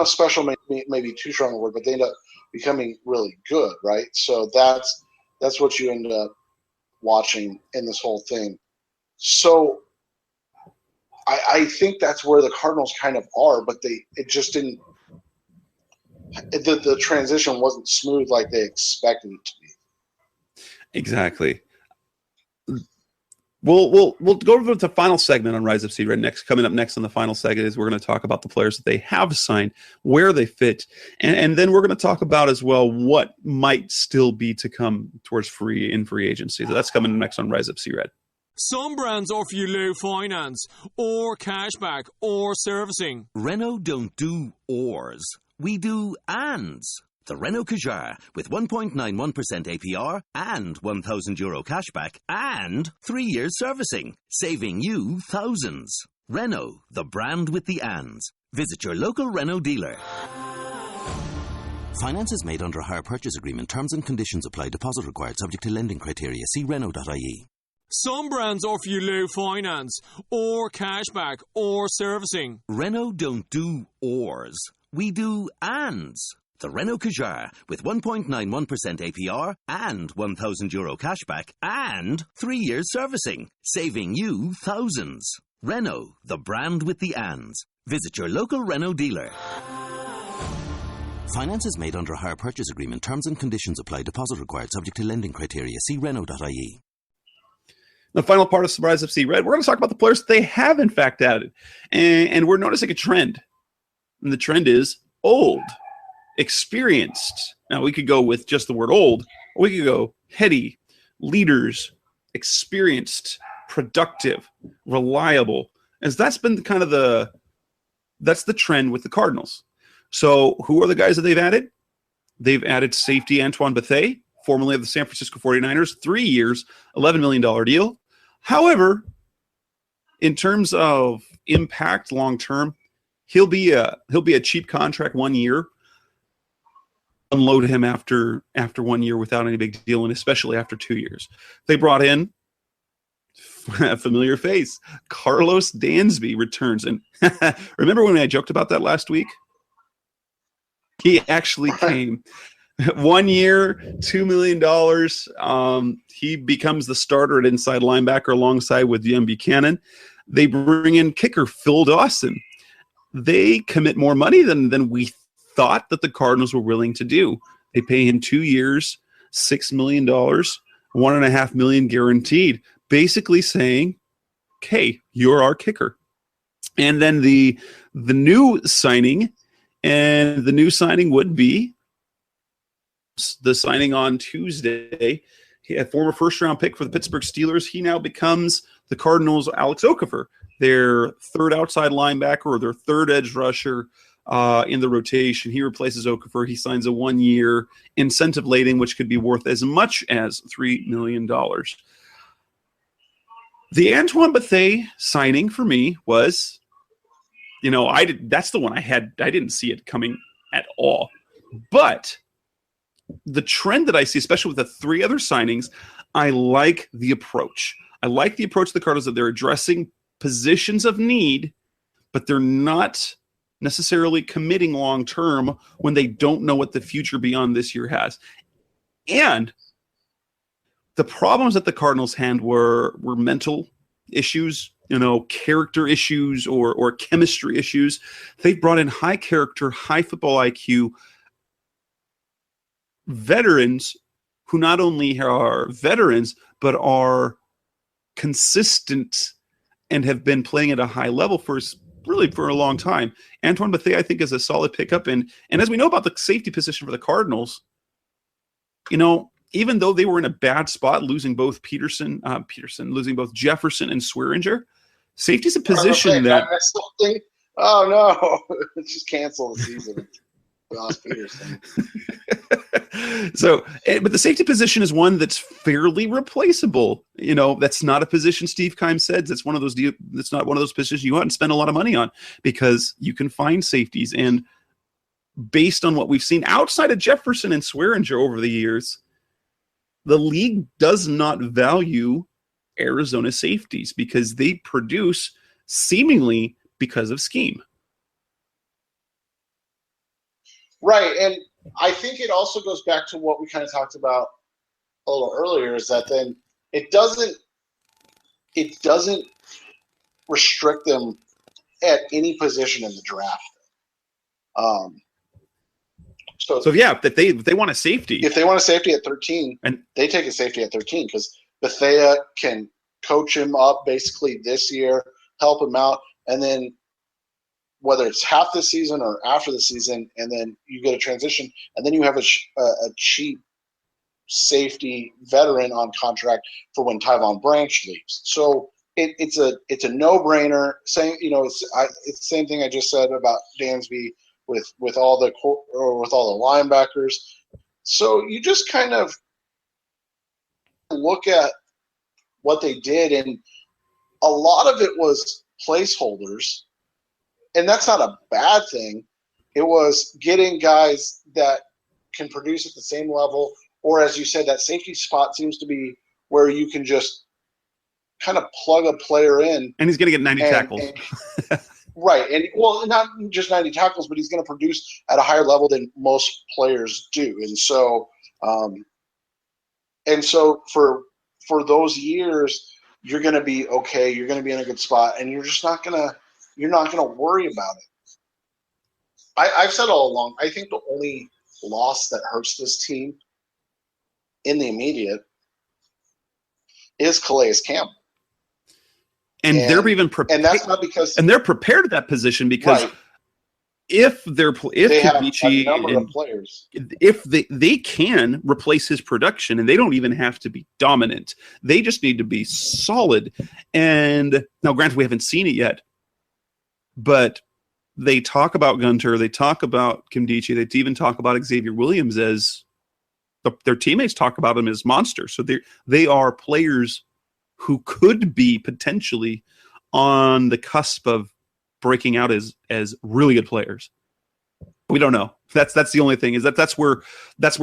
special, maybe too strong a word, but they end up becoming really good, right? So that's what you end up watching in this whole thing. So I think that's where the Cardinals kind of are, but it just didn't. The transition wasn't smooth like they expected it to be. Exactly. We'll go over to the final segment on Rise Up Seed Red next. Coming up next on the final segment is we're going to talk about the players that they have signed, where they fit, and then we're going to talk about as well what might still be to come towards free agency. So that's coming next on Rise Up Seed Red. Some brands offer you low finance, or cashback, or servicing. Renault don't do ors. We do ands. The Renault Kadjar with 1.91% APR and €1,000 cashback and 3 years servicing, saving you thousands. Renault, the brand with the ands. Visit your local Renault dealer. Finance is made under a hire purchase agreement. Terms and conditions apply. Deposit required. Subject to lending criteria. See Renault.ie. Some brands offer you low finance, or cashback, or servicing. Renault don't do ors. We do ands. The Renault Kadjar with 1.91% APR and €1,000 cashback and 3 years servicing, saving you thousands. Renault, the brand with the ands. Visit your local Renault dealer. Finance is made under a hire purchase agreement. Terms and conditions apply. Deposit required. Subject to lending criteria. See Renault.ie. The final part of Surprise FC Red, we're going to talk about the players they have in fact added. And we're noticing a trend. And the trend is old, experienced. Now, we could go with just the word old, or we could go heady, leaders, experienced, productive, reliable. As that's been kind of the trend with the Cardinals. So who are the guys that they've added? They've added safety Antoine Bethea, formerly of the San Francisco 49ers, 3 years, $11 million deal. However, in terms of impact long-term, he'll be a cheap contract 1 year. Unload him after 1 year without any big deal, and especially after 2 years. They brought in a familiar face. Carlos Dansby returns. And remember when I joked about that last week? He actually came. 1 year, $2 million. He becomes the starter at inside linebacker alongside with Jim Buchanan. They bring in kicker Phil Dawson. They commit more money than we thought that the Cardinals were willing to do. They pay him 2 years, $6 million, $1.5 million guaranteed, basically saying, "Okay, you're our kicker." And then the new signing, and the new signing would be the signing on Tuesday. A former first-round pick for the Pittsburgh Steelers. He now becomes the Cardinals' Alex Okafor, their third outside linebacker or their third edge rusher in the rotation. He replaces Okafor. He signs a 1 year incentive laden, which could be worth as much as $3 million. The Antoine Bethea signing for me was, that's the one I didn't see it coming at all. But the trend that I see, especially with the three other signings, I like the approach. I like the approach of the Cardinals that they're addressing positions of need, but they're not necessarily committing long-term when they don't know what the future beyond this year has. And the problems that the Cardinals had were mental issues, character issues or chemistry issues. They brought in high character, high football IQ veterans who not only are veterans, but are consistent and have been playing at a high level for a long time. Antoine Bethea, I think, is a solid pickup. And as we know about the safety position for the Cardinals, even though they were in a bad spot, losing both losing both Jefferson and Swearinger, safety's a position that... Oh, no. Let's just cancel the season. Ross Peterson. But the safety position is one that's fairly replaceable. That's not a position Steve Keim said. That's one of those. That's not one of those positions you want and spend a lot of money on because you can find safeties. And based on what we've seen outside of Jefferson and Swearinger over the years, the league does not value Arizona safeties because they produce seemingly because of scheme. Right, and I think it also goes back to what we kind of talked about a little earlier, is that then it doesn't restrict them at any position in the draft. So if they want a safety. If they want a safety at 13, and they take a safety at 13 because Bethea can coach him up basically this year, help him out, and then whether it's half the season or after the season, and then you get a transition, and then you have a cheap safety veteran on contract for when Tyvon Branch leaves. So it's a no-brainer. It's the same thing I just said about Dansby with all the linebackers. So you just kind of look at what they did, and a lot of it was placeholders, and that's not a bad thing. It was getting guys that can produce at the same level, or as you said, that safety spot seems to be where you can just kind of plug a player in. And he's going to get 90 tackles. Right. And, well, not just 90 tackles, but he's going to produce at a higher level than most players do. And so for those years, you're going to be okay. You're going to be in a good spot, and you're just not going to worry about it. I've said all along, I think the only loss that hurts this team in the immediate is Calais Campbell. And they're even prepared. And that's not because – and they're prepared at that position because right. if they have a number of players. If they can replace his production, and they don't even have to be dominant. They just need to be solid. And now, granted, we haven't seen it yet, but they talk about Gunter, they talk about Kimdichie, they even talk about Xavier Williams as their teammates talk about him as monsters. So they are players who could be potentially on the cusp of breaking out as really good players. We don't know. That's the only thing, is that's where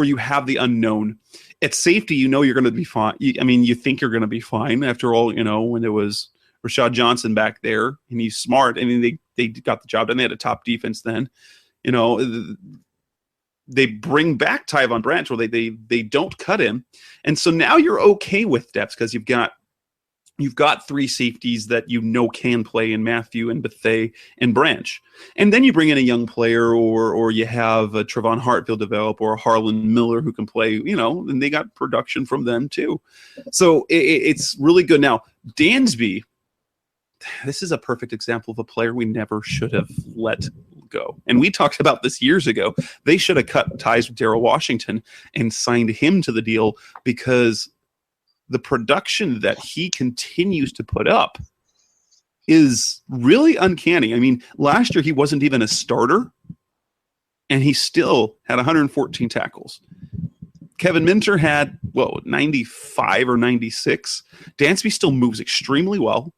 you have the unknown. At safety, you're going to be fine. You think you're going to be fine. After all, when it was Rashad Johnson back there, and he's smart. They got the job done. They had a top defense then. They bring back Tyvon Branch, or they don't cut him, and so now you're okay with depth because you've got three safeties that can play in Matthew and Bethea and Branch. And then you bring in a young player, or you have a Trevon Hartfield develop, or a Harlan Miller who can play, and they got production from them too. So it's really good. Now, Dansby, this is a perfect example of a player we never should have let go. And we talked about this years ago. They should have cut ties with Darrell Washington and signed him to the deal, because the production that he continues to put up is really uncanny. Last year he wasn't even a starter, and he still had 114 tackles. Kevin Minter had, 95 or 96. Dansby still moves extremely well.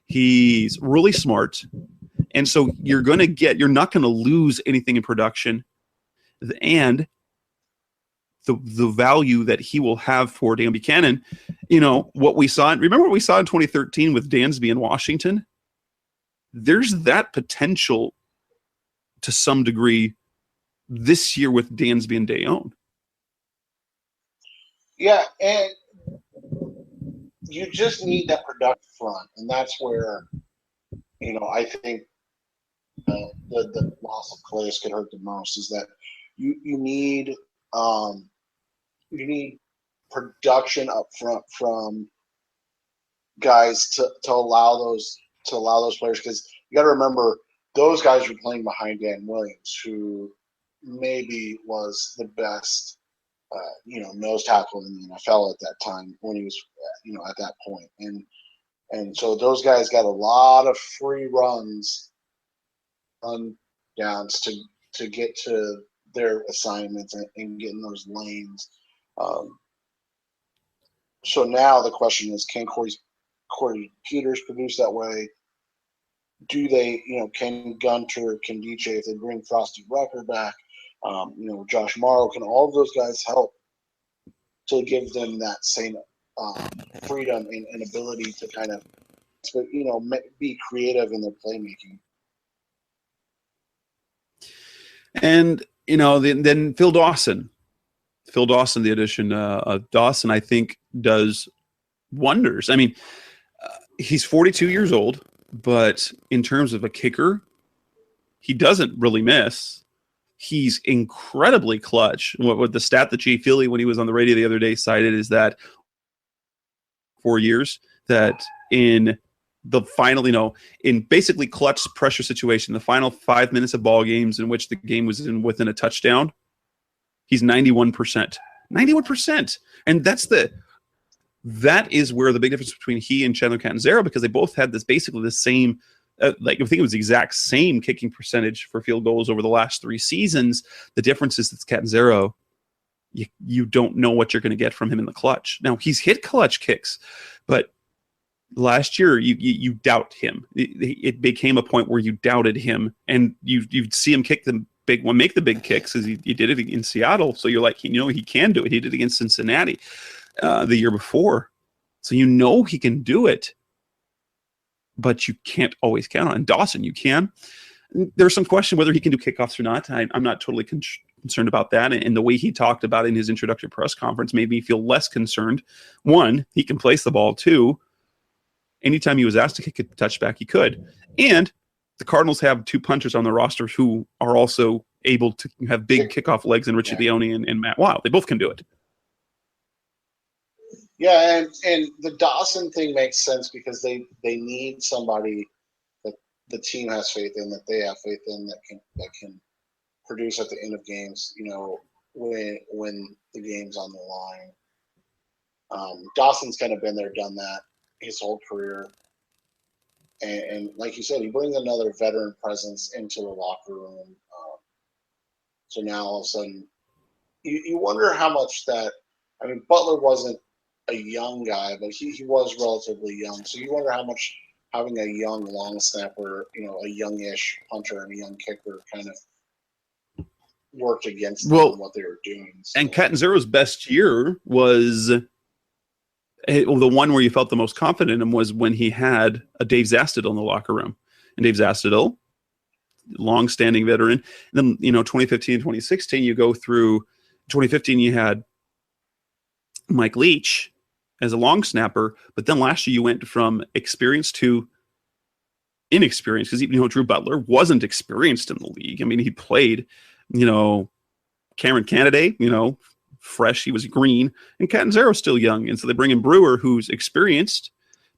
He's really smart. And so you're not going to lose anything in production. And the value that he will have for Dan Buchanan, remember what we saw in 2013 with Dansby in Washington? There's that potential to some degree this year with Dansby and Dayon. Yeah, and you just need that production front, and that's where, I think the loss of Calais could hurt the most, is that you need production up front from guys to allow those players, because you got to remember those guys were playing behind Dan Williams, who maybe was the best nose tackle in the NFL at that time when he was at that point, and so those guys got a lot of free runs on downs to get to their assignments and get in those lanes. So now the question is, can Corey Peters produce that way? Do they, can Gunter, can DJ, if they bring Frosty Rucker back, Josh Morrow, can all of those guys help to give them that same freedom and ability to kind of, be creative in their playmaking? And, then Phil Dawson, the addition of Dawson, I think does wonders. He's 42 years old, but in terms of a kicker, he doesn't really miss. He's incredibly clutch. What the stat that Jay Feely, when he was on the radio the other day, cited is that 4 years that in the final, in basically clutch pressure situation, the final 5 minutes of ball games in which the game was within a touchdown, he's 91%. 91%. And that is where the big difference between he and Chandler Catanzaro, because they both had basically the same like I think it was the exact same kicking percentage for field goals over the last 3 seasons. The difference is that Catanzaro, you don't know what you're going to get from him in the clutch. Now, he's hit clutch kicks, but last year you doubt him. It became a point where you doubted him, and you'd see him kick the big one, make the big kicks, as he did it in Seattle. So you're like, he can do it. He did it against Cincinnati the year before. So he can do it, but you can't always count on it. And Dawson, you can. There's some question whether he can do kickoffs or not. I'm not totally concerned about that. And the way he talked about it in his introductory press conference made me feel less concerned. One, he can place the ball. Two, anytime he was asked to kick a touchback, he could. And the Cardinals have 2 punchers on the roster who are also able to have big kickoff legs in Richie Leone and Matt Wild. They both can do it. Yeah, and the Dawson thing makes sense because they need somebody that the team has faith in, that they have faith in, that can produce at the end of games, when the game's on the line. Dawson's kind of been there, done that his whole career. And like you said, he brings another veteran presence into the locker room. So now all of a sudden, you wonder how much that – Butler wasn't a young guy, but he was relatively young. So you wonder how much having a young long snapper, a youngish punter and a young kicker kind of worked against them and what they were doing. So. And Catanzaro's best year was the one where you felt the most confident in him was when he had a Dave Zastudil in the locker room. And Dave Zastudil, long-standing veteran. And then, 2015 and 2016, you go through 2015, you had Mike Leach as a long snapper, but then last year you went from experience to inexperienced because, Drew Butler wasn't experienced in the league. He played, Cameron Canaday, fresh, he was green, and Catanzaro's still young. And so they bring in Brewer, who's experienced,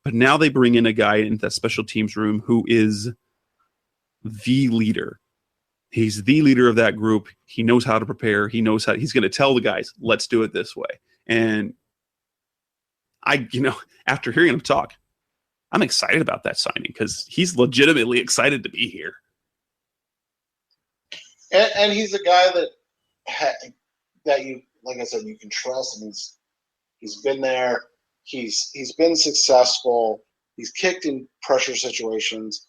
but now they bring in a guy in that special teams room who is the leader. He's the leader of that group. He knows how to prepare. He knows how he's going to tell the guys, let's do it this way. And after hearing him talk, I'm excited about that signing because he's legitimately excited to be here. And he's a guy that you, like I said, you can trust, and he's been there. He's been successful. He's kicked in pressure situations.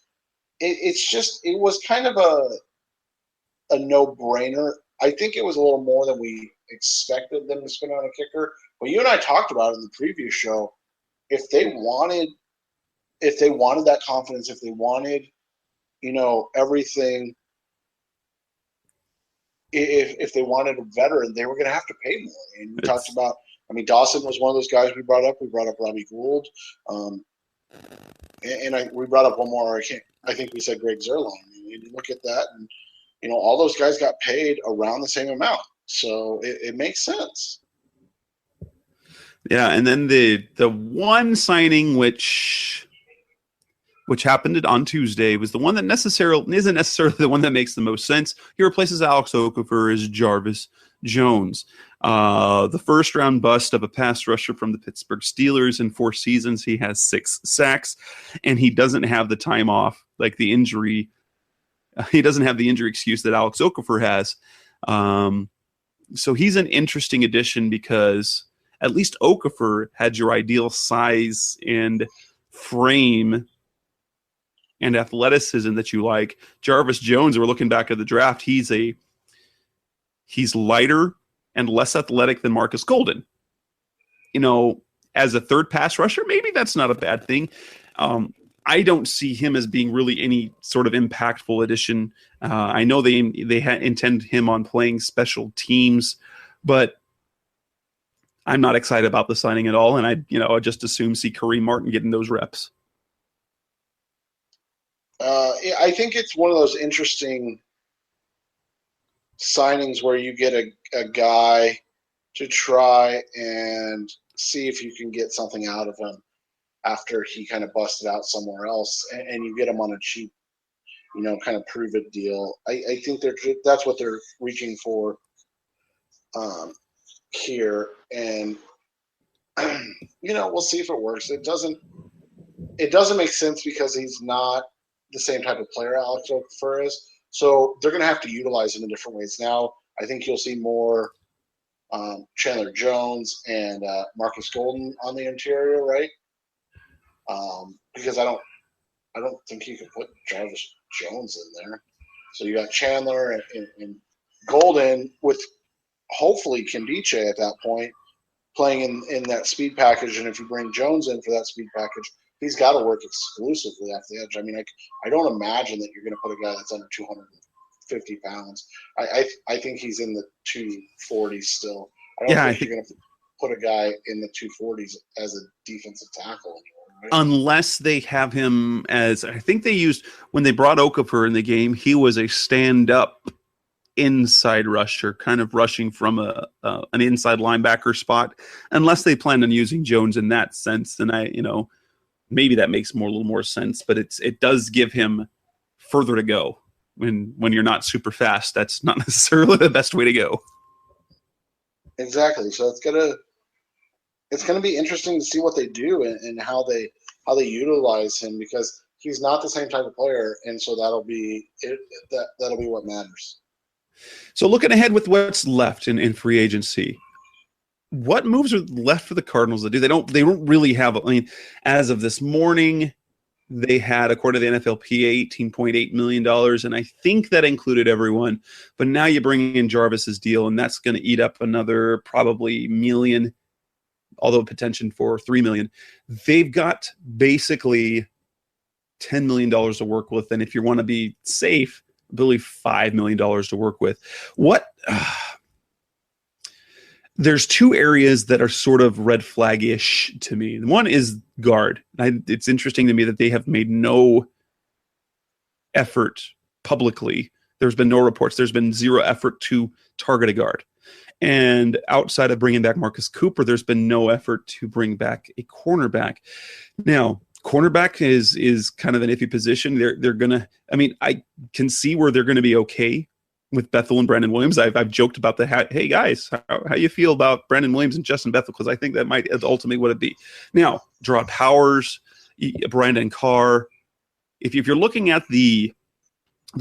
It was kind of a no-brainer. I think it was a little more than we expected them to spend on a kicker. But you and I talked about it in the previous show. If they wanted that confidence, if they wanted, everything, if they wanted a veteran, they were going to have to pay more. And we talked about, Dawson was one of those guys we brought up. We brought up Robbie Gould. We brought up one more. I think we said Greg Zuerlein. You look at that, and all those guys got paid around the same amount, so it makes sense. Yeah, and then the one signing which happened on Tuesday was the one that isn't necessarily the one that makes the most sense. He replaces Alex Okafor as Jarvis Jones. The first-round bust of a pass rusher from the Pittsburgh Steelers. In 4 seasons, he has 6 sacks, and he doesn't have the time off, like the injury. He doesn't have the injury excuse that Alex Okafor has. So he's an interesting addition because at least Okafor had your ideal size and frame and athleticism that you like. Jarvis Jones, we're looking back at the draft, he's lighter and less athletic than Marcus Golden. As a third pass rusher, maybe that's not a bad thing. I don't see him as being really any sort of impactful addition. I know they intend him on playing special teams, but I'm not excited about the signing at all. And I just assume see Kareem Martin getting those reps. I think it's one of those interesting signings where you get a guy to try and see if you can get something out of him after he kind of busted out somewhere else, and you get him on a cheap, kind of prove it deal. I think that's what they're reaching for here, and we'll see if it works. It doesn't make sense because he's not the same type of player Alex Okafor is. So they're going to have to utilize him in different ways. Now, I think you'll see more Chandler Jones and Marcus Golden on the interior, right? Because I don't think you can put Jarvis Jones in there. So you got Chandler and Golden with hopefully Kimdiche at that point playing in that speed package. And if you bring Jones in for that speed package, he's got to work exclusively off the edge. I mean, I don't imagine that you're going to put a guy that's under 250 pounds. I think he's in the 240s still. I don't think you're going to put a guy in the 240s as a defensive tackle anymore. Right? Unless they have him as, I think they used, when they brought Okafor in the game, he was a stand-up inside rusher, kind of rushing from an inside linebacker spot, unless they plan on using Jones in that sense. And maybe that makes a little more sense, but it does give him further to go. When you're not super fast, that's not necessarily the best way to go. Exactly. So it's gonna be interesting to see what they do and how they utilize him, because he's not the same type of player, and so that'll be what matters. So looking ahead with what's left in free agency, what moves are left for the Cardinals to do? They don't really have. I mean, as of this morning, they had, according to the NFLPA, $18.8 million, and I think that included everyone. But now you bring in Jarvis's deal, and that's going to eat up another probably million, although potential for $3 million. They've got basically $10 million to work with, and if you want to be safe, I believe $5 million to work with. There's two areas that are sort of red flag-ish to me. One is guard. It's interesting to me that they have made no effort publicly. There's been no reports. There's been zero effort to target a guard. And outside of bringing back Marcus Cooper, there's been no effort to bring back a cornerback. Now, cornerback is kind of an iffy position. They're gonna. I mean, I can see where they're going to be okay with Bethel and Brandon Williams. I've joked about hey guys, how you feel about Brandon Williams and Justin Bethel, because I think that might ultimately what it be. Now, Gerard Powers, Brandon Carr. If you're looking at the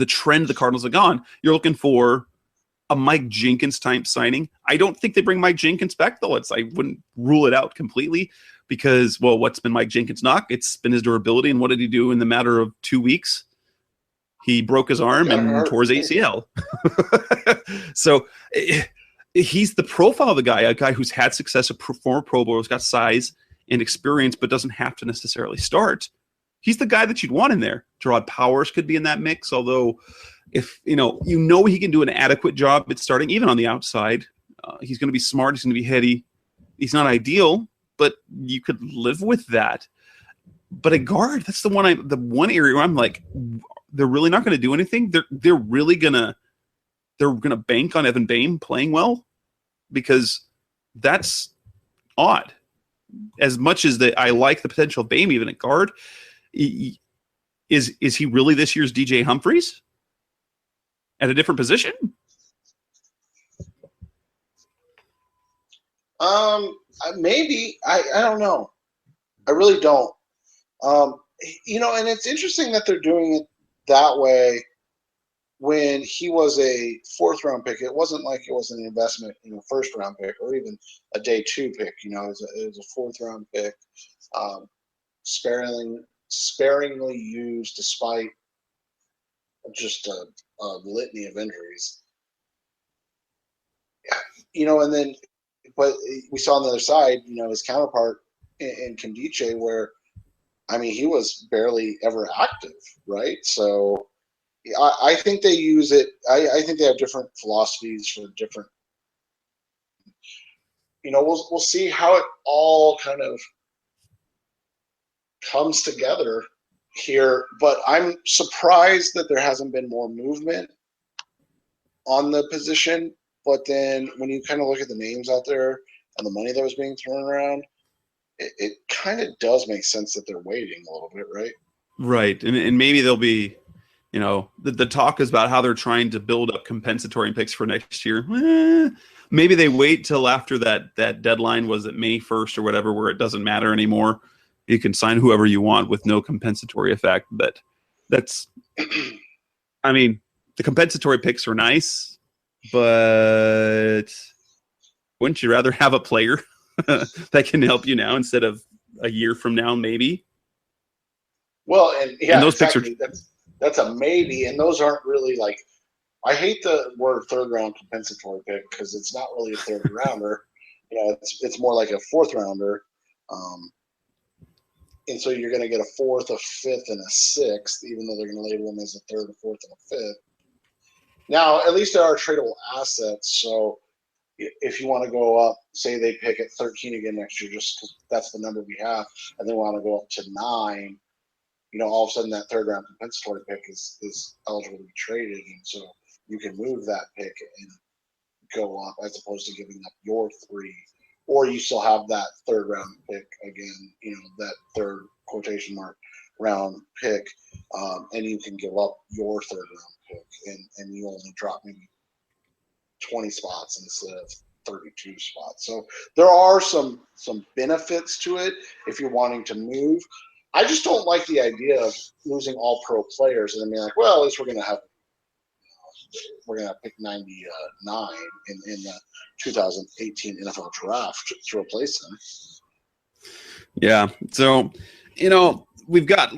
trend the Cardinals have gone, you're looking for a Mike Jenkins type signing. I don't think they bring Mike Jenkins back though. I wouldn't rule it out completely, because, well, what's been Mike Jenkins' knock? It's been his durability. And what did he do in the matter of 2 weeks? He broke his arm and tore his ACL. So he's the profile of the guy, a guy who's had success, a former Pro Bowler, who's got size and experience, but doesn't have to necessarily start. He's the guy that you'd want in there. Gerard Powers could be in that mix, although if he can do an adequate job at starting, even on the outside. He's going to be smart. He's going to be heady. He's not ideal, but you could live with that. But a guard, that's the one area where I'm like, they're really not going to do anything. They're gonna bank on Evan Boehm playing well, because that's odd. As much as I like the potential of Boehm even at guard, is he really this year's DJ Humphries at a different position? Maybe. I don't know. I really don't. And it's interesting that they're doing it that way when he was a fourth-round pick. It wasn't like it was an investment, first-round pick or even a day 2 pick. It was a fourth-round pick, sparingly used despite just a litany of injuries. And then, but we saw on the other side, his counterpart in Kimdiche, where, I mean, he was barely ever active, right? So I think they use it. I think they have different philosophies for different. We'll see how it all kind of comes together here. But I'm surprised that there hasn't been more movement on the position. But then when you kind of look at the names out there and the money that was being thrown around, it kind of does make sense that they're waiting a little bit, right? Right. And maybe they'll be, the talk is about how they're trying to build up compensatory picks for next year. Maybe they wait till after that deadline, was it May 1st or whatever, where it doesn't matter anymore. You can sign whoever you want with no compensatory effect. But That's, I mean, the compensatory picks are nice, but wouldn't you rather have a player that can help you now instead of a year from now, maybe? Well, and yeah, and those exactly. picks are That's a maybe, and those aren't really like. I hate the word third round compensatory pick because it's not really a third rounder. It's more like a fourth rounder, and so you're going to get a fourth, a fifth, and a sixth, even though they're going to label them as a third, a fourth, and a fifth. Now, at least there are tradable assets, so if you want to go up, say they pick at 13 again next year, just because that's the number we have, and they want to go up to 9. All of a sudden that third round compensatory pick is eligible to be traded, and so you can move that pick and go up as opposed to giving up your 3, or you still have that third round pick again, that third quotation mark round pick, and you can give up your third round pick, and you only drop maybe 20 spots instead of 32 spots. So there are some benefits to it if you're wanting to move. I just don't like the idea of losing all pro players and then being like, well, at least we're gonna pick 99 in the 2018 NFL draft to replace them. Yeah. So, we've got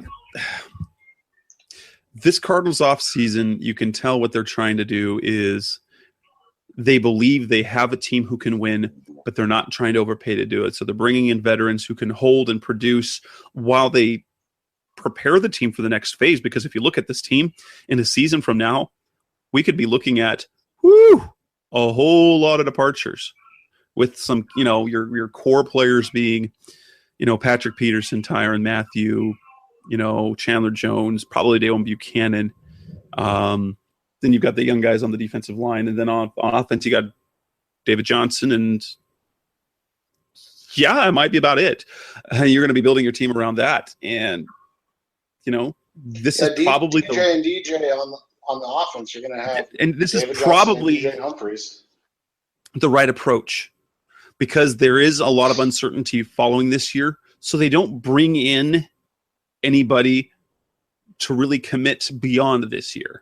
this Cardinals off season. You can tell what they're trying to do is they believe they have a team who can win, but they're not trying to overpay to do it. So they're bringing in veterans who can hold and produce while they prepare the team for the next phase. Because if you look at this team in a season from now, we could be looking at a whole lot of departures with some, your core players being, Patrick Peterson, Tyrann Mathieu, Chandler Jones, probably Dale Buchanan. Then you've got the young guys on the defensive line. And then on offense, you got David Johnson. And yeah, it might be about it. You're going to be building your team around that. And, this is probably DJ and DJ on the offense. You're going to have and this David is probably Johnson and DJ Humphries. The right approach, because there is a lot of uncertainty following this year. So they don't bring in anybody to really commit beyond this year.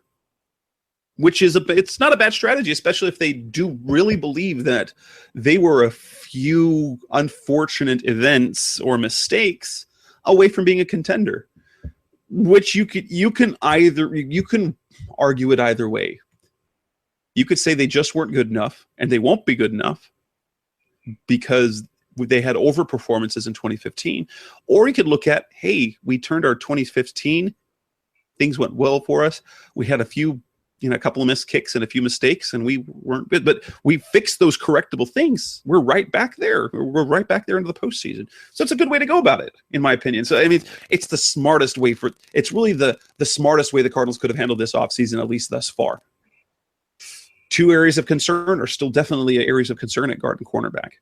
Which is it's not a bad strategy, especially if they do really believe that they were a few unfortunate events or mistakes away from being a contender. Which you can argue it either way. You could say they just weren't good enough, and they won't be good enough because they had over performances in 2015. Or you could look at, hey, we turned our 2015, things went well for us. We had a couple of missed kicks and a few mistakes, and we weren't good, but we fixed those correctable things. We're right back there. We're right back there into the postseason. So it's a good way to go about it, in my opinion. So, it's the smartest way it's really the smartest way the Cardinals could have handled this offseason, at least thus far. 2 areas of concern are still definitely areas of concern at guard and cornerback.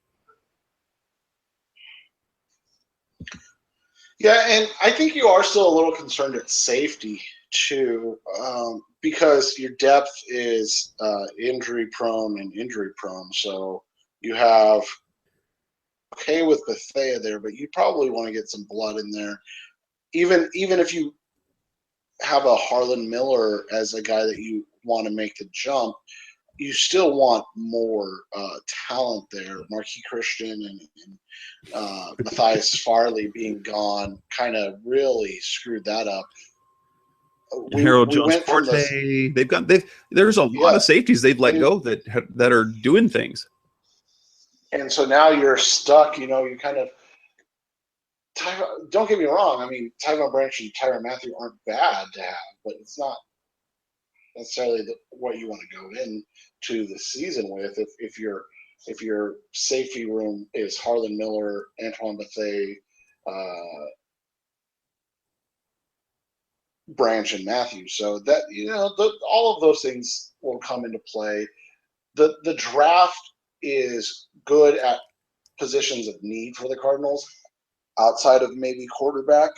Yeah, and I think you are still a little concerned at safety too, because your depth is injury prone. So you have with Bethea there, but you probably want to get some blood in there. Even if you have a Harlan Miller as a guy that you want to make the jump, you still want more talent there. Marquis Christian and Matthias Farley being gone kind of really screwed that up. Harold Jones Forte. There's a lot of safeties they've let go that are doing things. And so now you're stuck. You kind of. Don't get me wrong. Tyvon Branch and Tyrann Mathieu aren't bad to have, but it's not necessarily what you want to go into the season with. If your safety room is Harlan Miller, Antoine Bethea, Branch and Mathieu, so that all of those things will come into play. The draft is good at positions of need for the Cardinals outside of maybe quarterback,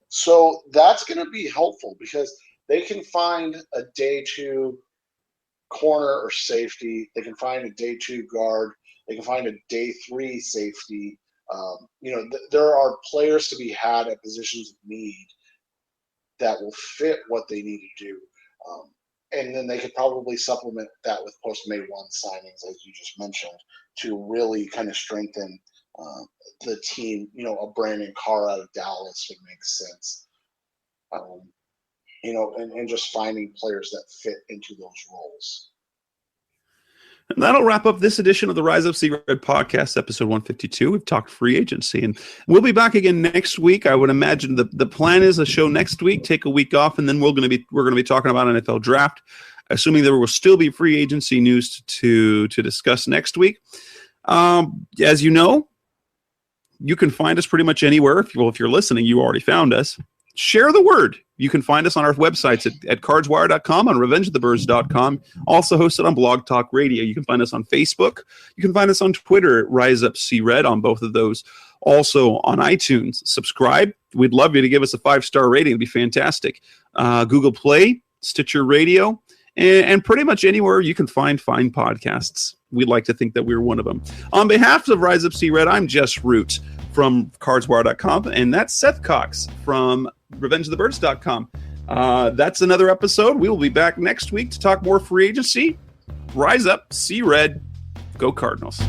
so that's going to be helpful because they can find a day 2 corner or safety. They can find a day 2 guard. They can find a day 3 safety. There are players to be had at positions of need that will fit what they need to do. And then they could probably supplement that with post-May 1 signings, as you just mentioned, to really kind of strengthen the team. A Brandon Carr out of Dallas would make sense. And just finding players that fit into those roles. And that'll wrap up this edition of the Rise Up See Red podcast, episode 152. We've talked free agency, and we'll be back again next week. I would imagine the plan is a show next week, take a week off, and then we're going to be talking about NFL draft, assuming there will still be free agency news to discuss next week. As you know, you can find us pretty much anywhere. If you're listening, you already found us. Share the word. You can find us on our websites at cardswire.com, on revengethebirds.com, also hosted on Blog Talk Radio. You can find us on Facebook. You can find us on Twitter at Rise Up See Red, on both of those. Also on iTunes. Subscribe. We'd love you to give us a 5-star rating. It'd be fantastic. Google Play, Stitcher Radio, and pretty much anywhere you can find fine podcasts. We'd like to think that we're one of them. On behalf of Rise Up See Red, I'm Jess Root from cardswire.com, and that's Seth Cox from revengethebirds.com. That's another episode. We will be back next week to talk more free agency. Rise up, see red, go Cardinals.